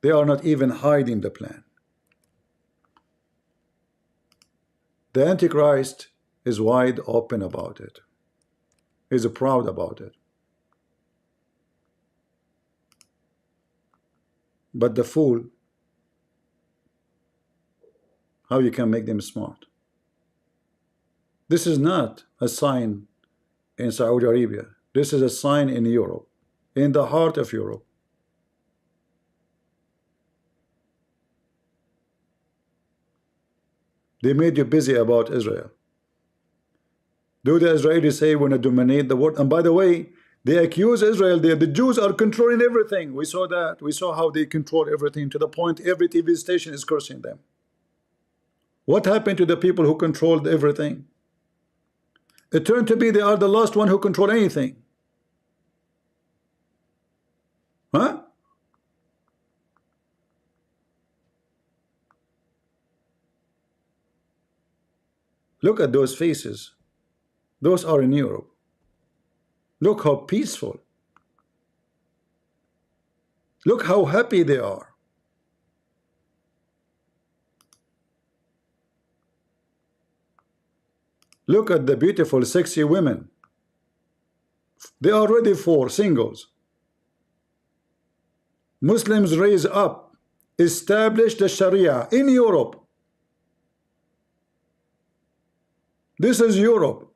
They are not even hiding the plan. The Antichrist is wide open about it. He's proud about it. But the fool, how you can make them smart? This is not a sign in Saudi Arabia. This is a sign in Europe, in the heart of Europe. They made you busy about Israel. Do the Israelis say we're going to dominate the world? And by the way, they accuse Israel. The Jews are controlling everything. We saw that. We saw how they control everything to the point every TV station is cursing them. What happened to the people who controlled everything? It turned to be they are the last one who control anything. Huh? Look at those faces. Those are in Europe. Look how peaceful. Look how happy they are. Look at the beautiful, sexy women. They are ready for singles. Muslims raise up, establish the Sharia in Europe. This is Europe.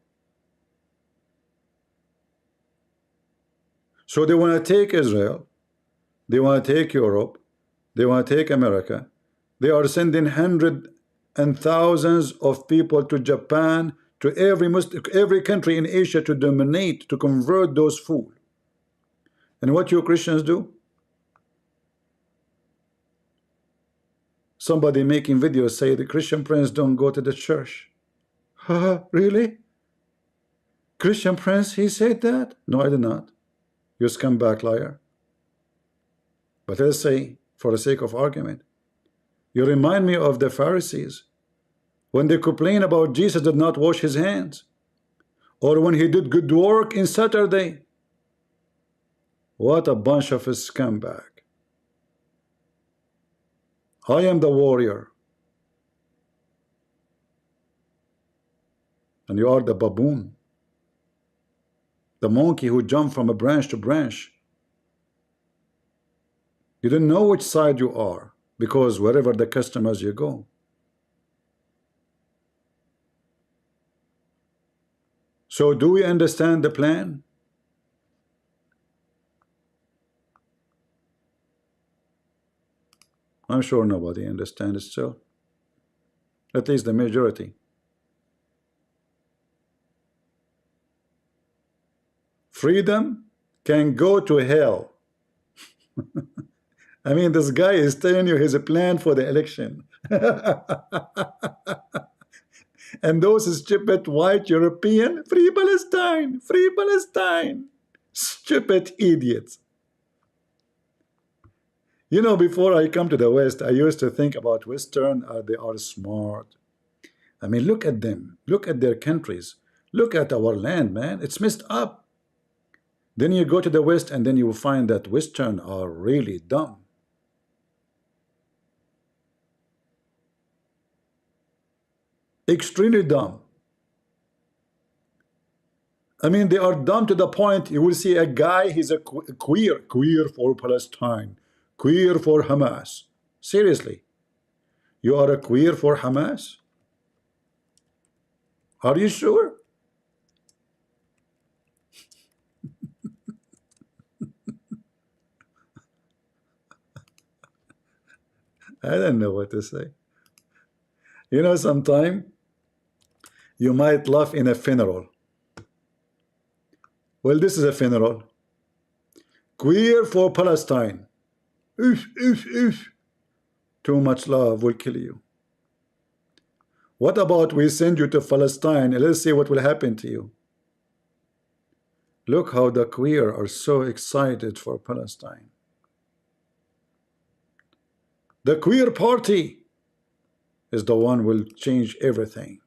So they want to take Israel, they want to take Europe, they want to take America. They are sending hundreds and thousands of people to Japan, to every country in Asia to dominate, to convert those fools. And what you Christians do? Somebody making videos say the Christian Prince don't go to the church. Really? Christian Prince, he said that? No, I did not. You scumbag liar. But let's say, for the sake of argument, you remind me of the Pharisees when they complain about Jesus did not wash his hands, or when he did good work in Saturday. What a bunch of a scumbag. I am the warrior, and you are the baboon, the monkey who jumped from a branch to branch. You don't know which side you are, because wherever the customers you go. So do we understand the plan? I'm sure nobody understands it still. At least the majority. Freedom can go to hell. I mean, this guy is telling you his plan for the election. And those stupid white European, free Palestine, free Palestine. Stupid idiots. You know, before I come to the West, I used to think about Western, they are smart. I mean, look at them. Look at their countries. Look at our land, man. It's messed up. Then you go to the West, and then you will find that Western are really dumb. Extremely dumb. I mean, they are dumb to the point you will see a guy, he's a queer for Palestine, queer for Hamas. Seriously, you are a queer for Hamas? Are you sure? I don't know what to say. You know, sometime you might laugh in a funeral. Well, this is a funeral. Queer for Palestine. Oof, oof, oof. Too much love will kill you. What about we send you to Palestine and let's see what will happen to you? Look how the queer are so excited for Palestine. The queer party is the one will change everything.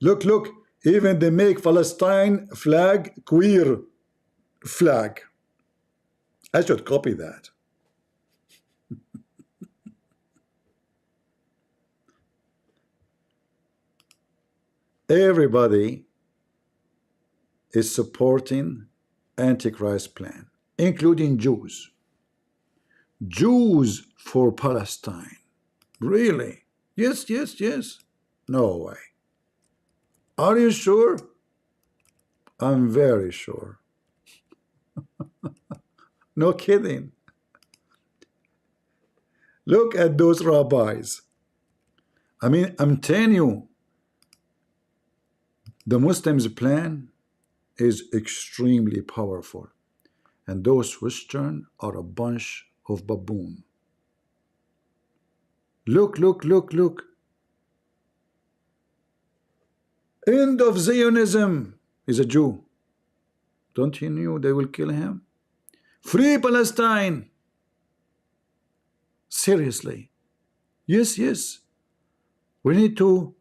Look, look, even they make Palestine flag queer flag. I should copy that. Everybody is supporting Antichrist plan, including Jews. Jews for Palestine. Really? Yes, yes, yes. No way. Are you sure? I'm very sure. No kidding. Look at those rabbis. I mean, I'm telling you, the Muslims' plan is extremely powerful. And those Western are a bunch of baboon. Look, look, look, look. End of Zionism is a Jew. Don't you know they will kill him? Free Palestine. Seriously. Yes, yes. We need to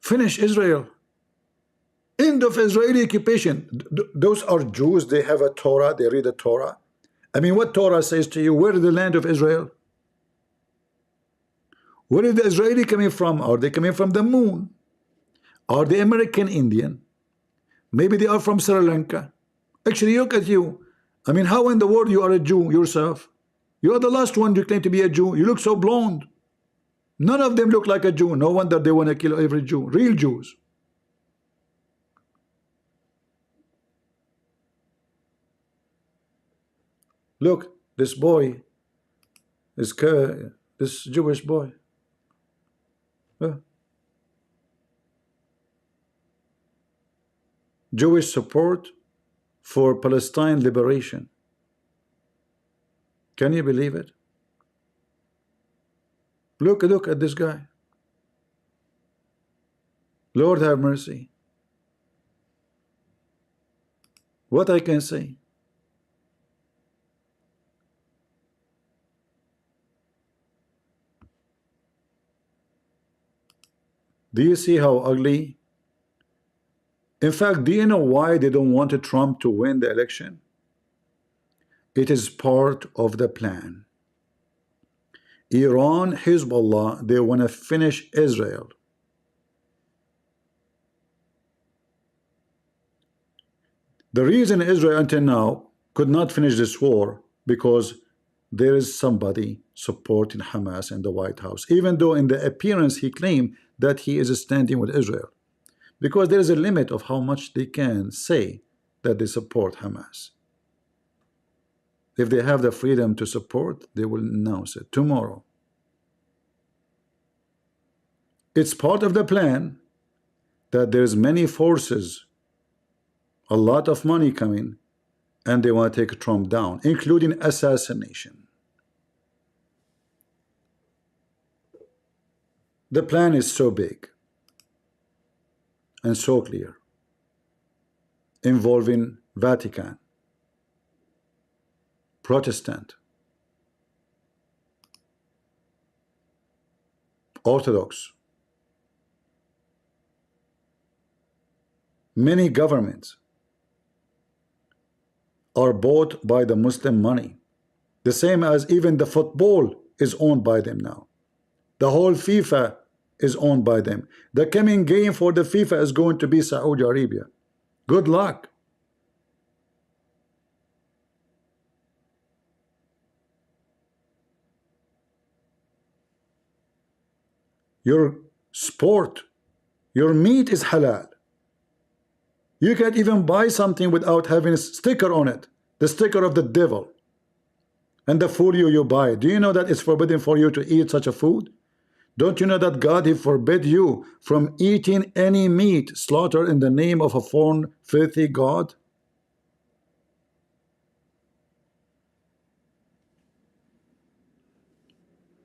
finish Israel. End of Israeli occupation. Those are Jews. They have a Torah. They read the Torah. I mean, what Torah says to you? Where is the land of Israel? Where is the Israeli coming from? Are they coming from the moon? Are they American Indian? Maybe they are from Sri Lanka. Actually, look at you. I mean, how in the world you are a Jew yourself? You are the last one to claim to be a Jew. You look so blonde. None of them look like a Jew. No wonder they want to kill every Jew. Real Jews. Look, this boy is this Jewish boy. Jewish support for Palestine liberation. Can you believe it? Look at this guy. Lord have mercy. What I can say? Do you see how ugly? In fact, do you know why they don't want Trump to win the election? It is part of the plan. Iran, Hezbollah, they want to finish Israel. The reason Israel until now could not finish this war because there is somebody supporting Hamas in the White House, even though in the appearance he claimed that he is standing with Israel, because there is a limit of how much they can say that they support Hamas. If they have the freedom to support, they will announce it tomorrow. It's part of the plan that there's many forces, a lot of money coming, and they want to take Trump down, including assassination. The plan is so big and so clear, involving Vatican, Protestant, Orthodox, many governments are bought by the Muslim money, the same as even the football is owned by them now. The whole FIFA is owned by them. The coming game for the FIFA is going to be Saudi Arabia. Good luck. Your sport, your meat is halal. You can't even buy something without having a sticker on it, the sticker of the devil. And the food you buy, do you know that it's forbidden for you to eat such a food? Don't you know that God, He forbid you from eating any meat slaughtered in the name of a foreign filthy god?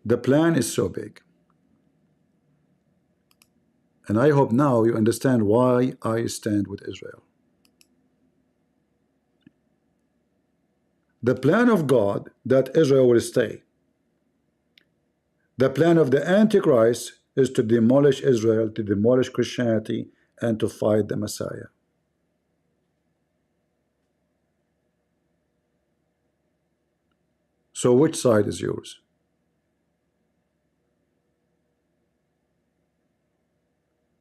The plan is so big. And I hope now you understand why I stand with Israel. The plan of God that Israel will stay. The plan of the Antichrist is to demolish Israel, to demolish Christianity, and to fight the Messiah. So which side is yours?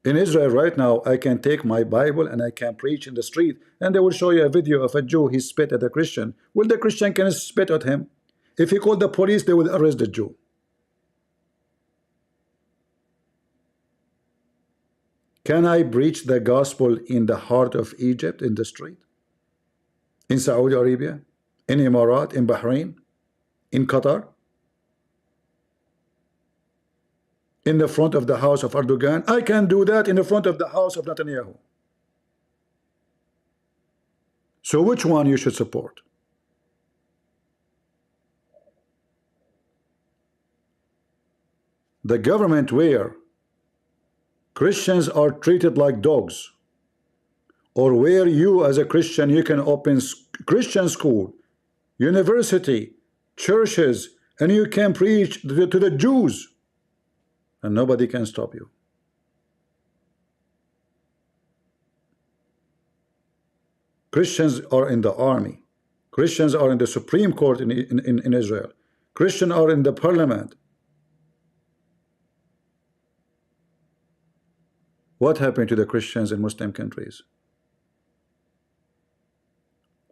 In Israel right now, I can take my Bible and I can preach in the street, and they will show you a video of a Jew, he spit at a Christian. Well, the Christian can spit at him. If he called the police, they will arrest the Jew. Can I preach the gospel in the heart of Egypt, in the street? In Saudi Arabia? In Emirat? In Bahrain? In Qatar? In the front of the house of Erdogan? I can do that in the front of the house of Netanyahu. So which one you should support? The government where Christians are treated like dogs, or where you as a Christian, you can open Christian school, university, churches, and you can preach to the Jews, and nobody can stop you. Christians are in the army. Christians are in the Supreme Court in Israel. Christians are in the parliament. What happened to the Christians in Muslim countries?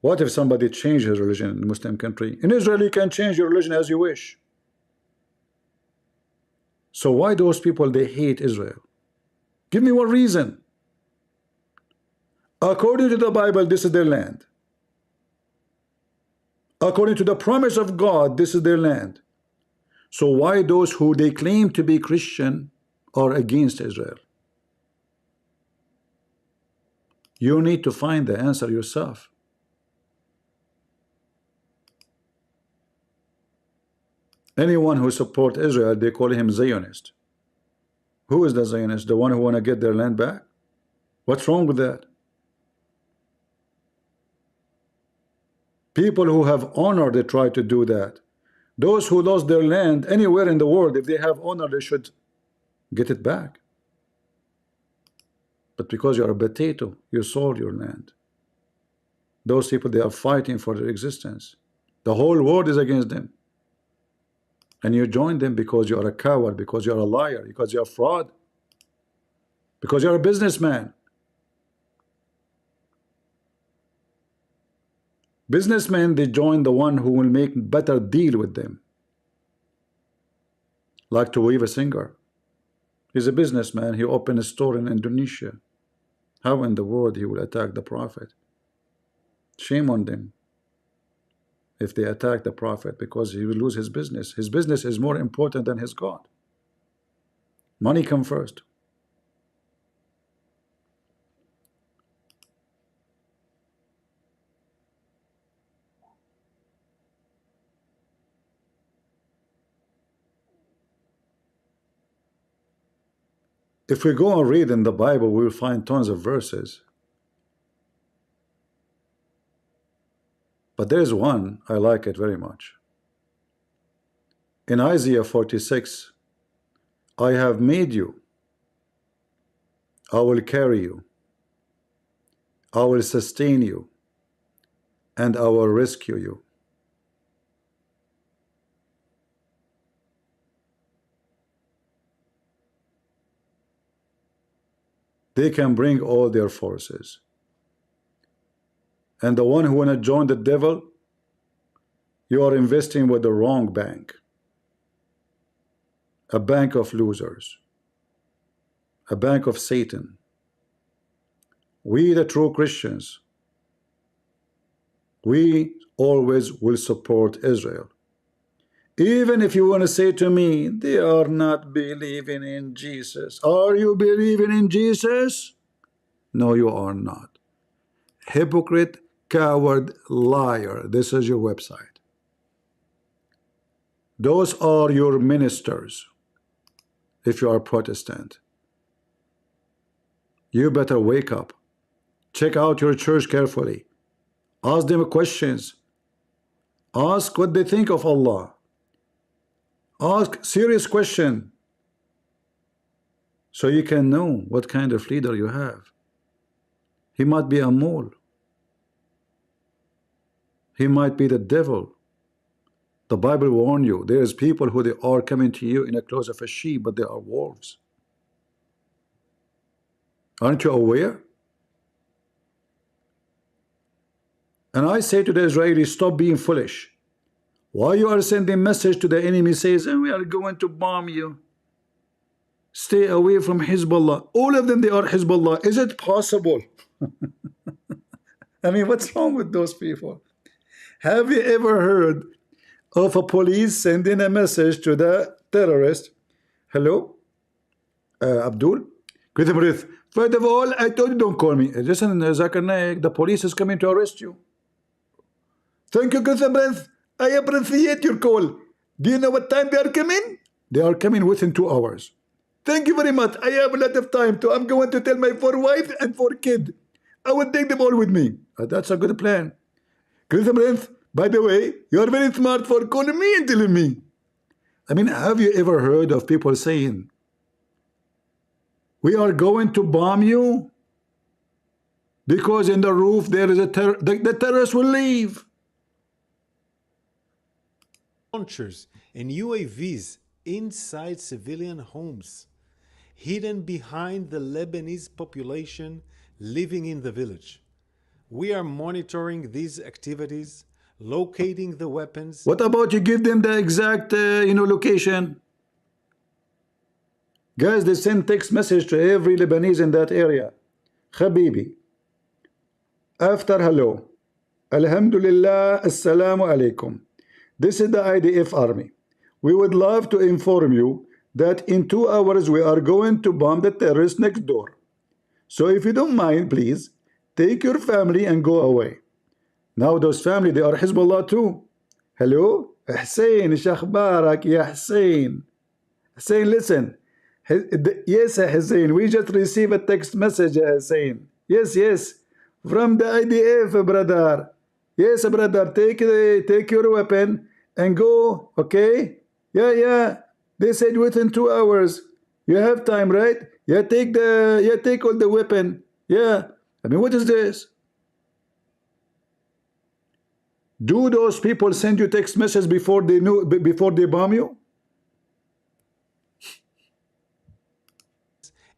What if somebody changed his religion in a Muslim country? In Israel, you can change your religion as you wish. So why those people, they hate Israel? Give me one reason. According to the Bible, this is their land. According to the promise of God, this is their land. So why those who they claim to be Christian are against Israel? You need to find the answer yourself. Anyone who supports Israel, they call him Zionist. Who is the Zionist? The one who want to get their land back? What's wrong with that? People who have honor, they try to do that. Those who lost their land anywhere in the world, if they have honor, they should get it back. But because you're a potato, you sold your land. Those people, they are fighting for their existence. The whole world is against them. And you join them because you are a coward, because you are a liar, because you are a fraud, because you are a businessman. Businessmen, they join the one who will make better deal with them. Like Tuwaiva Singer. He's a businessman. He opened a store in Indonesia. How in the world he will attack the Prophet? Shame on them if they attack the Prophet, because he will lose his business. His business is more important than his God. Money comes first. If we go and read in the Bible, we will find tons of verses. But there is one, I like it very much. In Isaiah 46, I have made you, I will carry you, I will sustain you, and I will rescue you. . they can bring all their forces. And the one who want to join the devil, you are investing with the wrong bank. A bank of losers. A bank of Satan. We, the true Christians, we always will support Israel. Even if you want to say to me, they are not believing in Jesus. Are you believing in Jesus? No, you are not. Hypocrite, coward, liar. This is your website. Those are your ministers. If you are Protestant, you better wake up. Check out your church carefully. Ask them questions. Ask what they think of Allah. Ask serious question so you can know what kind of leader you have. He might be a mole. He might be the devil. The Bible warns you, there is people who they are coming to you in the clothes of a sheep, but they are wolves. Aren't you aware? And I say to the Israelis, stop being foolish. Why you are sending message to the enemy says, we are going to bomb you. Stay away from Hezbollah. All of them, they are Hezbollah. Is it possible? I mean, what's wrong with those people? Have you ever heard of a police sending a message to the terrorist? Hello, Abdul? First of all, I told you don't call me. Listen, Zakir Naik, the police is coming to arrest you. Thank you, Christopher. I appreciate your call. Do you know what time they are coming? They are coming within 2 hours. Thank you very much. I have a lot of time too. I'm going to tell my 4 wives and 4 kids. I will take them all with me. That's a good plan. Christopher, by the way, you are very smart for calling me and telling me. I mean, have you ever heard of people saying, we are going to bomb you because in the roof there is a the terrorists will leave. Launchers and UAVs inside civilian homes, hidden behind the Lebanese population living in the village. We are monitoring these activities, locating the weapons. What about you give them the exact location? Guys, they send text message to every Lebanese in that area. Habibi, after hello, Alhamdulillah, Assalamu alaikum. This is the IDF army. We would love to inform you that in 2 hours we are going to bomb the terrorists next door. So if you don't mind, please, take your family and go away. Now those family, they are Hezbollah too. Hello? Hussein, Shakhbarak, ya Hussein. Hussein, listen. Yes, Hussein, we just received a text message, Hussein. Yes. From the IDF, brother. Yes, brother, take your weapon and go, okay? Yeah. They said within 2 hours. You have time, right? Take all the weapon. Yeah. I mean, what is this? Do those people send you text messages before they bomb you?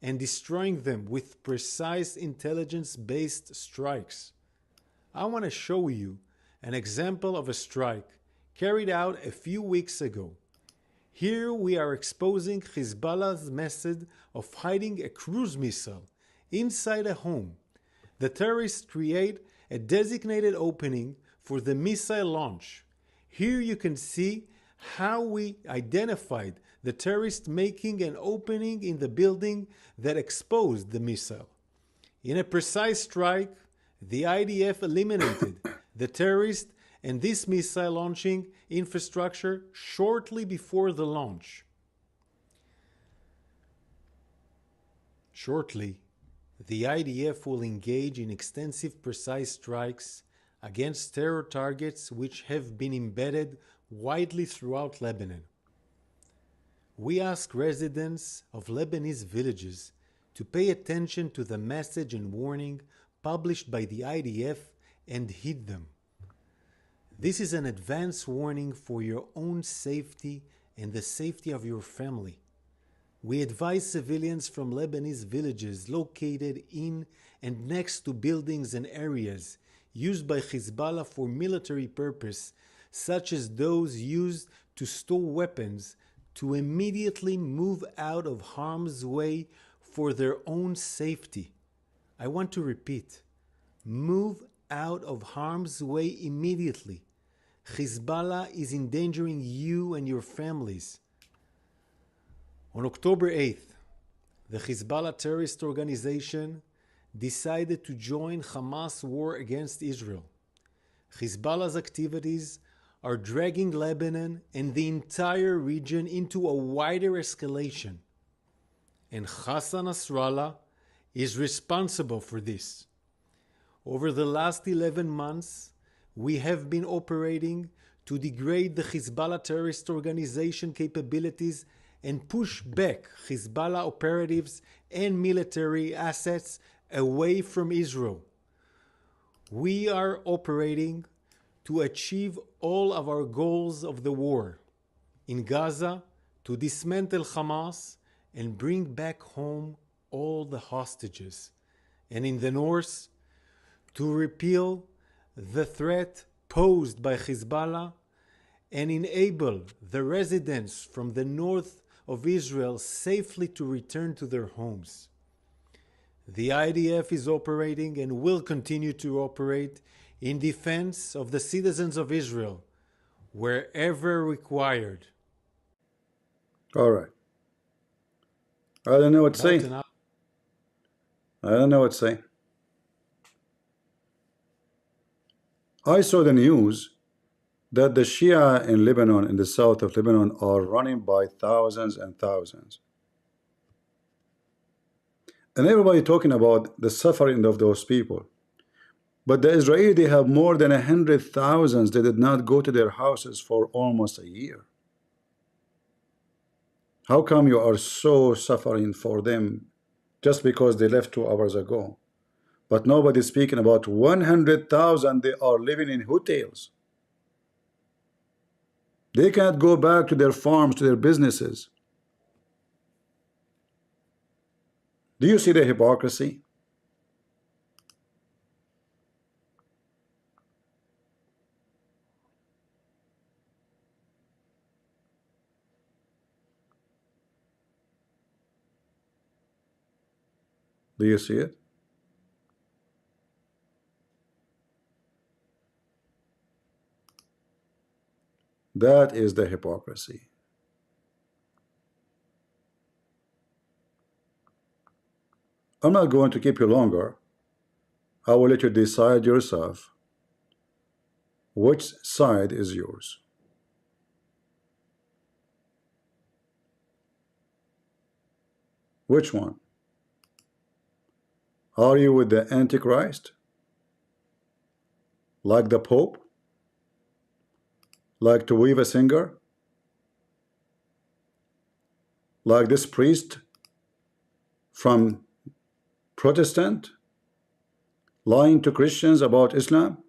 And destroying them with precise intelligence-based strikes. I want to show you an example of a strike carried out a few weeks ago. Here we are exposing Hezbollah's method of hiding a cruise missile inside a home. The terrorists create a designated opening for the missile launch. Here you can see how we identified the terrorist making an opening in the building that exposed the missile. In a precise strike, the IDF eliminated the terrorist and this missile launching infrastructure shortly before the launch. Shortly, the IDF will engage in extensive precise strikes against terror targets which have been embedded widely throughout Lebanon. We ask residents of Lebanese villages to pay attention to the message and warning published by the IDF and heed them. This is an advance warning for your own safety and the safety of your family. We advise civilians from Lebanese villages located in and next to buildings and areas used by Hezbollah for military purpose, such as those used to store weapons, to immediately move out of harm's way for their own safety. I want to repeat, move out of harm's way immediately. Hezbollah is endangering you and your families. On October 8th, the Hezbollah terrorist organization decided to join Hamas' war against Israel. Hezbollah's activities are dragging Lebanon and the entire region into a wider escalation. And Hassan Nasrallah is responsible for this. Over the last 11 months, we have been operating to degrade the Hezbollah terrorist organization capabilities and push back Hezbollah operatives and military assets away from Israel. We are operating to achieve all of our goals of the war. In Gaza, to dismantle Hamas and bring back home all the hostages. And in the north, to repeal the threat posed by Hezbollah and enable the residents from the north of Israel safely to return to their homes. The IDF is operating and will continue to operate in defense of the citizens of Israel wherever required. All right. I don't know what to say. I don't know what to say. I saw the news that the Shia in Lebanon, in the south of Lebanon, are running by thousands and thousands. And everybody talking about the suffering of those people. But the Israelis, they have more than 100,000 that did not go to their houses for almost a year. How come you are so suffering for them just because they left 2 hours ago? But nobody's speaking about 100,000 they are living in hotels. They can't go back to their farms, to their businesses. Do you see the hypocrisy? Do you see it? That is the hypocrisy. I'm not going to keep you longer. I will let you decide yourself which side is yours. Which one? Are you with the Antichrist? Like the Pope? Like to weave a singer? Like this priest from Protestant lying to Christians about Islam?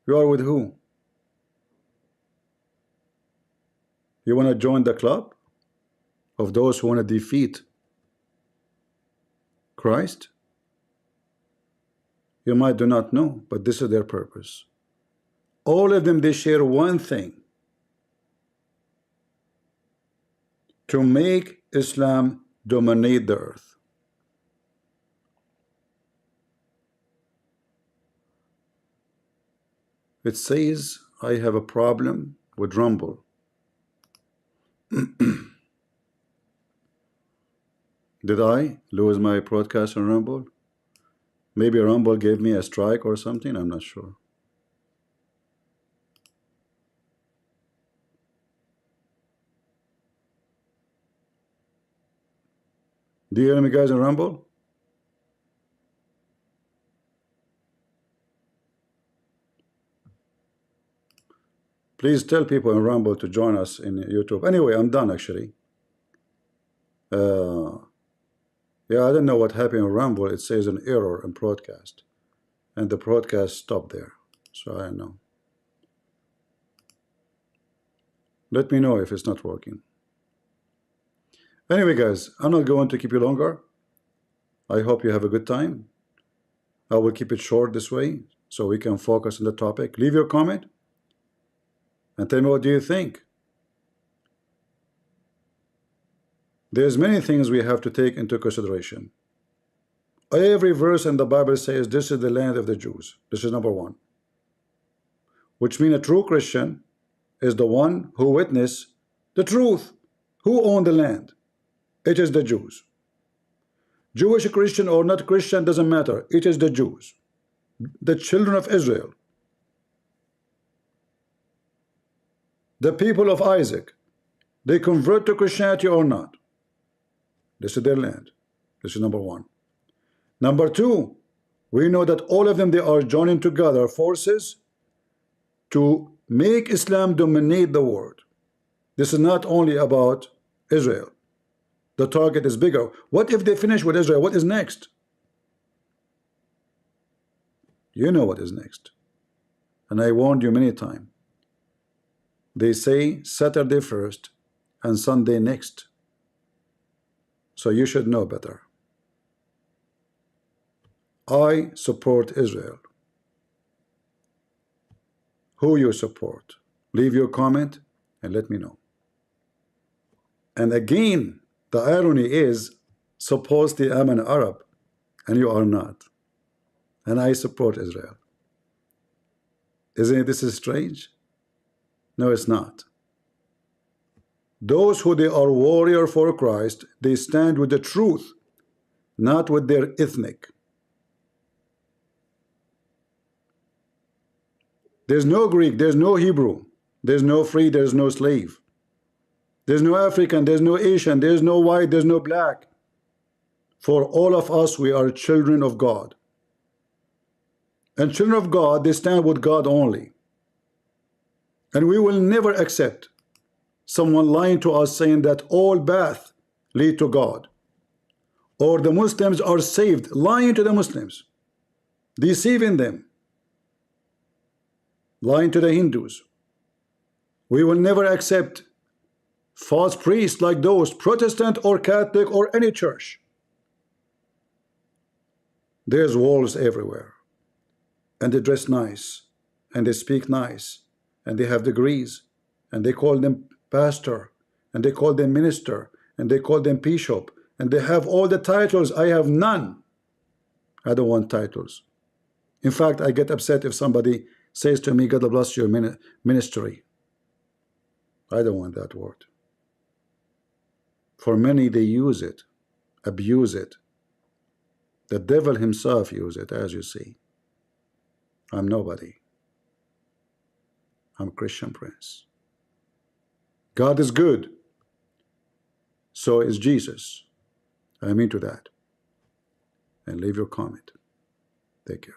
You are with who? You want to join the club of those who want to defeat Christ? You might do not know, but this is their purpose. All of them, they share one thing: to make Islam dominate the earth. It says I have a problem with Rumble. Did I lose my broadcast on Rumble? Maybe Rumble gave me a strike or something, I'm not sure. Do you hear me, guys, on Rumble? Please tell people in Rumble to join us in YouTube. Anyway, I'm done actually. Yeah, I don't know what happened on Rumble. It says an error in broadcast, and the broadcast stopped there. So I don't know. Let me know if it's not working. Anyway, guys, I'm not going to keep you longer. I hope you have a good time. I will keep it short this way so we can focus on the topic. Leave your comment and tell me what do you think. There's many things we have to take into consideration. Every verse in the Bible says this is the land of the Jews. This is number one. Which means a true Christian is the one who witnessed the truth. Who owned the land? It is the Jews. Jewish Christian or not Christian doesn't matter. It is the Jews, the children of Israel, the people of Isaac. They convert to Christianity or not. This is their land. This is number one. Number two, we know that all of them, they are joining together forces to make Islam dominate the world. This is not only about Israel. The target is bigger. What if they finish with Israel? What is next? You know what is next. And I warned you many times. They say Saturday first and Sunday next. So you should know better. I support Israel. Who you support? Leave your comment and let me know. And again, the irony is, supposedly I'm an Arab and you are not. And I support Israel. Isn't this strange? No, it's not. Those who they are warrior for Christ, they stand with the truth, not with their ethnic. There's no Greek, there's no Hebrew, there's no free, there's no slave. There's no African, there's no Asian, there's no white, there's no black. For all of us, we are children of God. And children of God, they stand with God only. And we will never accept someone lying to us saying that all paths lead to God. Or the Muslims are saved, lying to the Muslims, deceiving them, lying to the Hindus. We will never accept false priests like those, Protestant or Catholic or any church. There's wolves everywhere. And they dress nice. And they speak nice. And they have degrees. And they call them pastor. And they call them minister. And they call them bishop. And they have all the titles. I have none. I don't want titles. In fact, I get upset if somebody says to me, God bless your ministry. I don't want that word. For many, they use it, abuse it. The devil himself uses it, as you see. I'm nobody. I'm Christian Prince. God is good. So is Jesus. I'm into that. And leave your comment. Take care.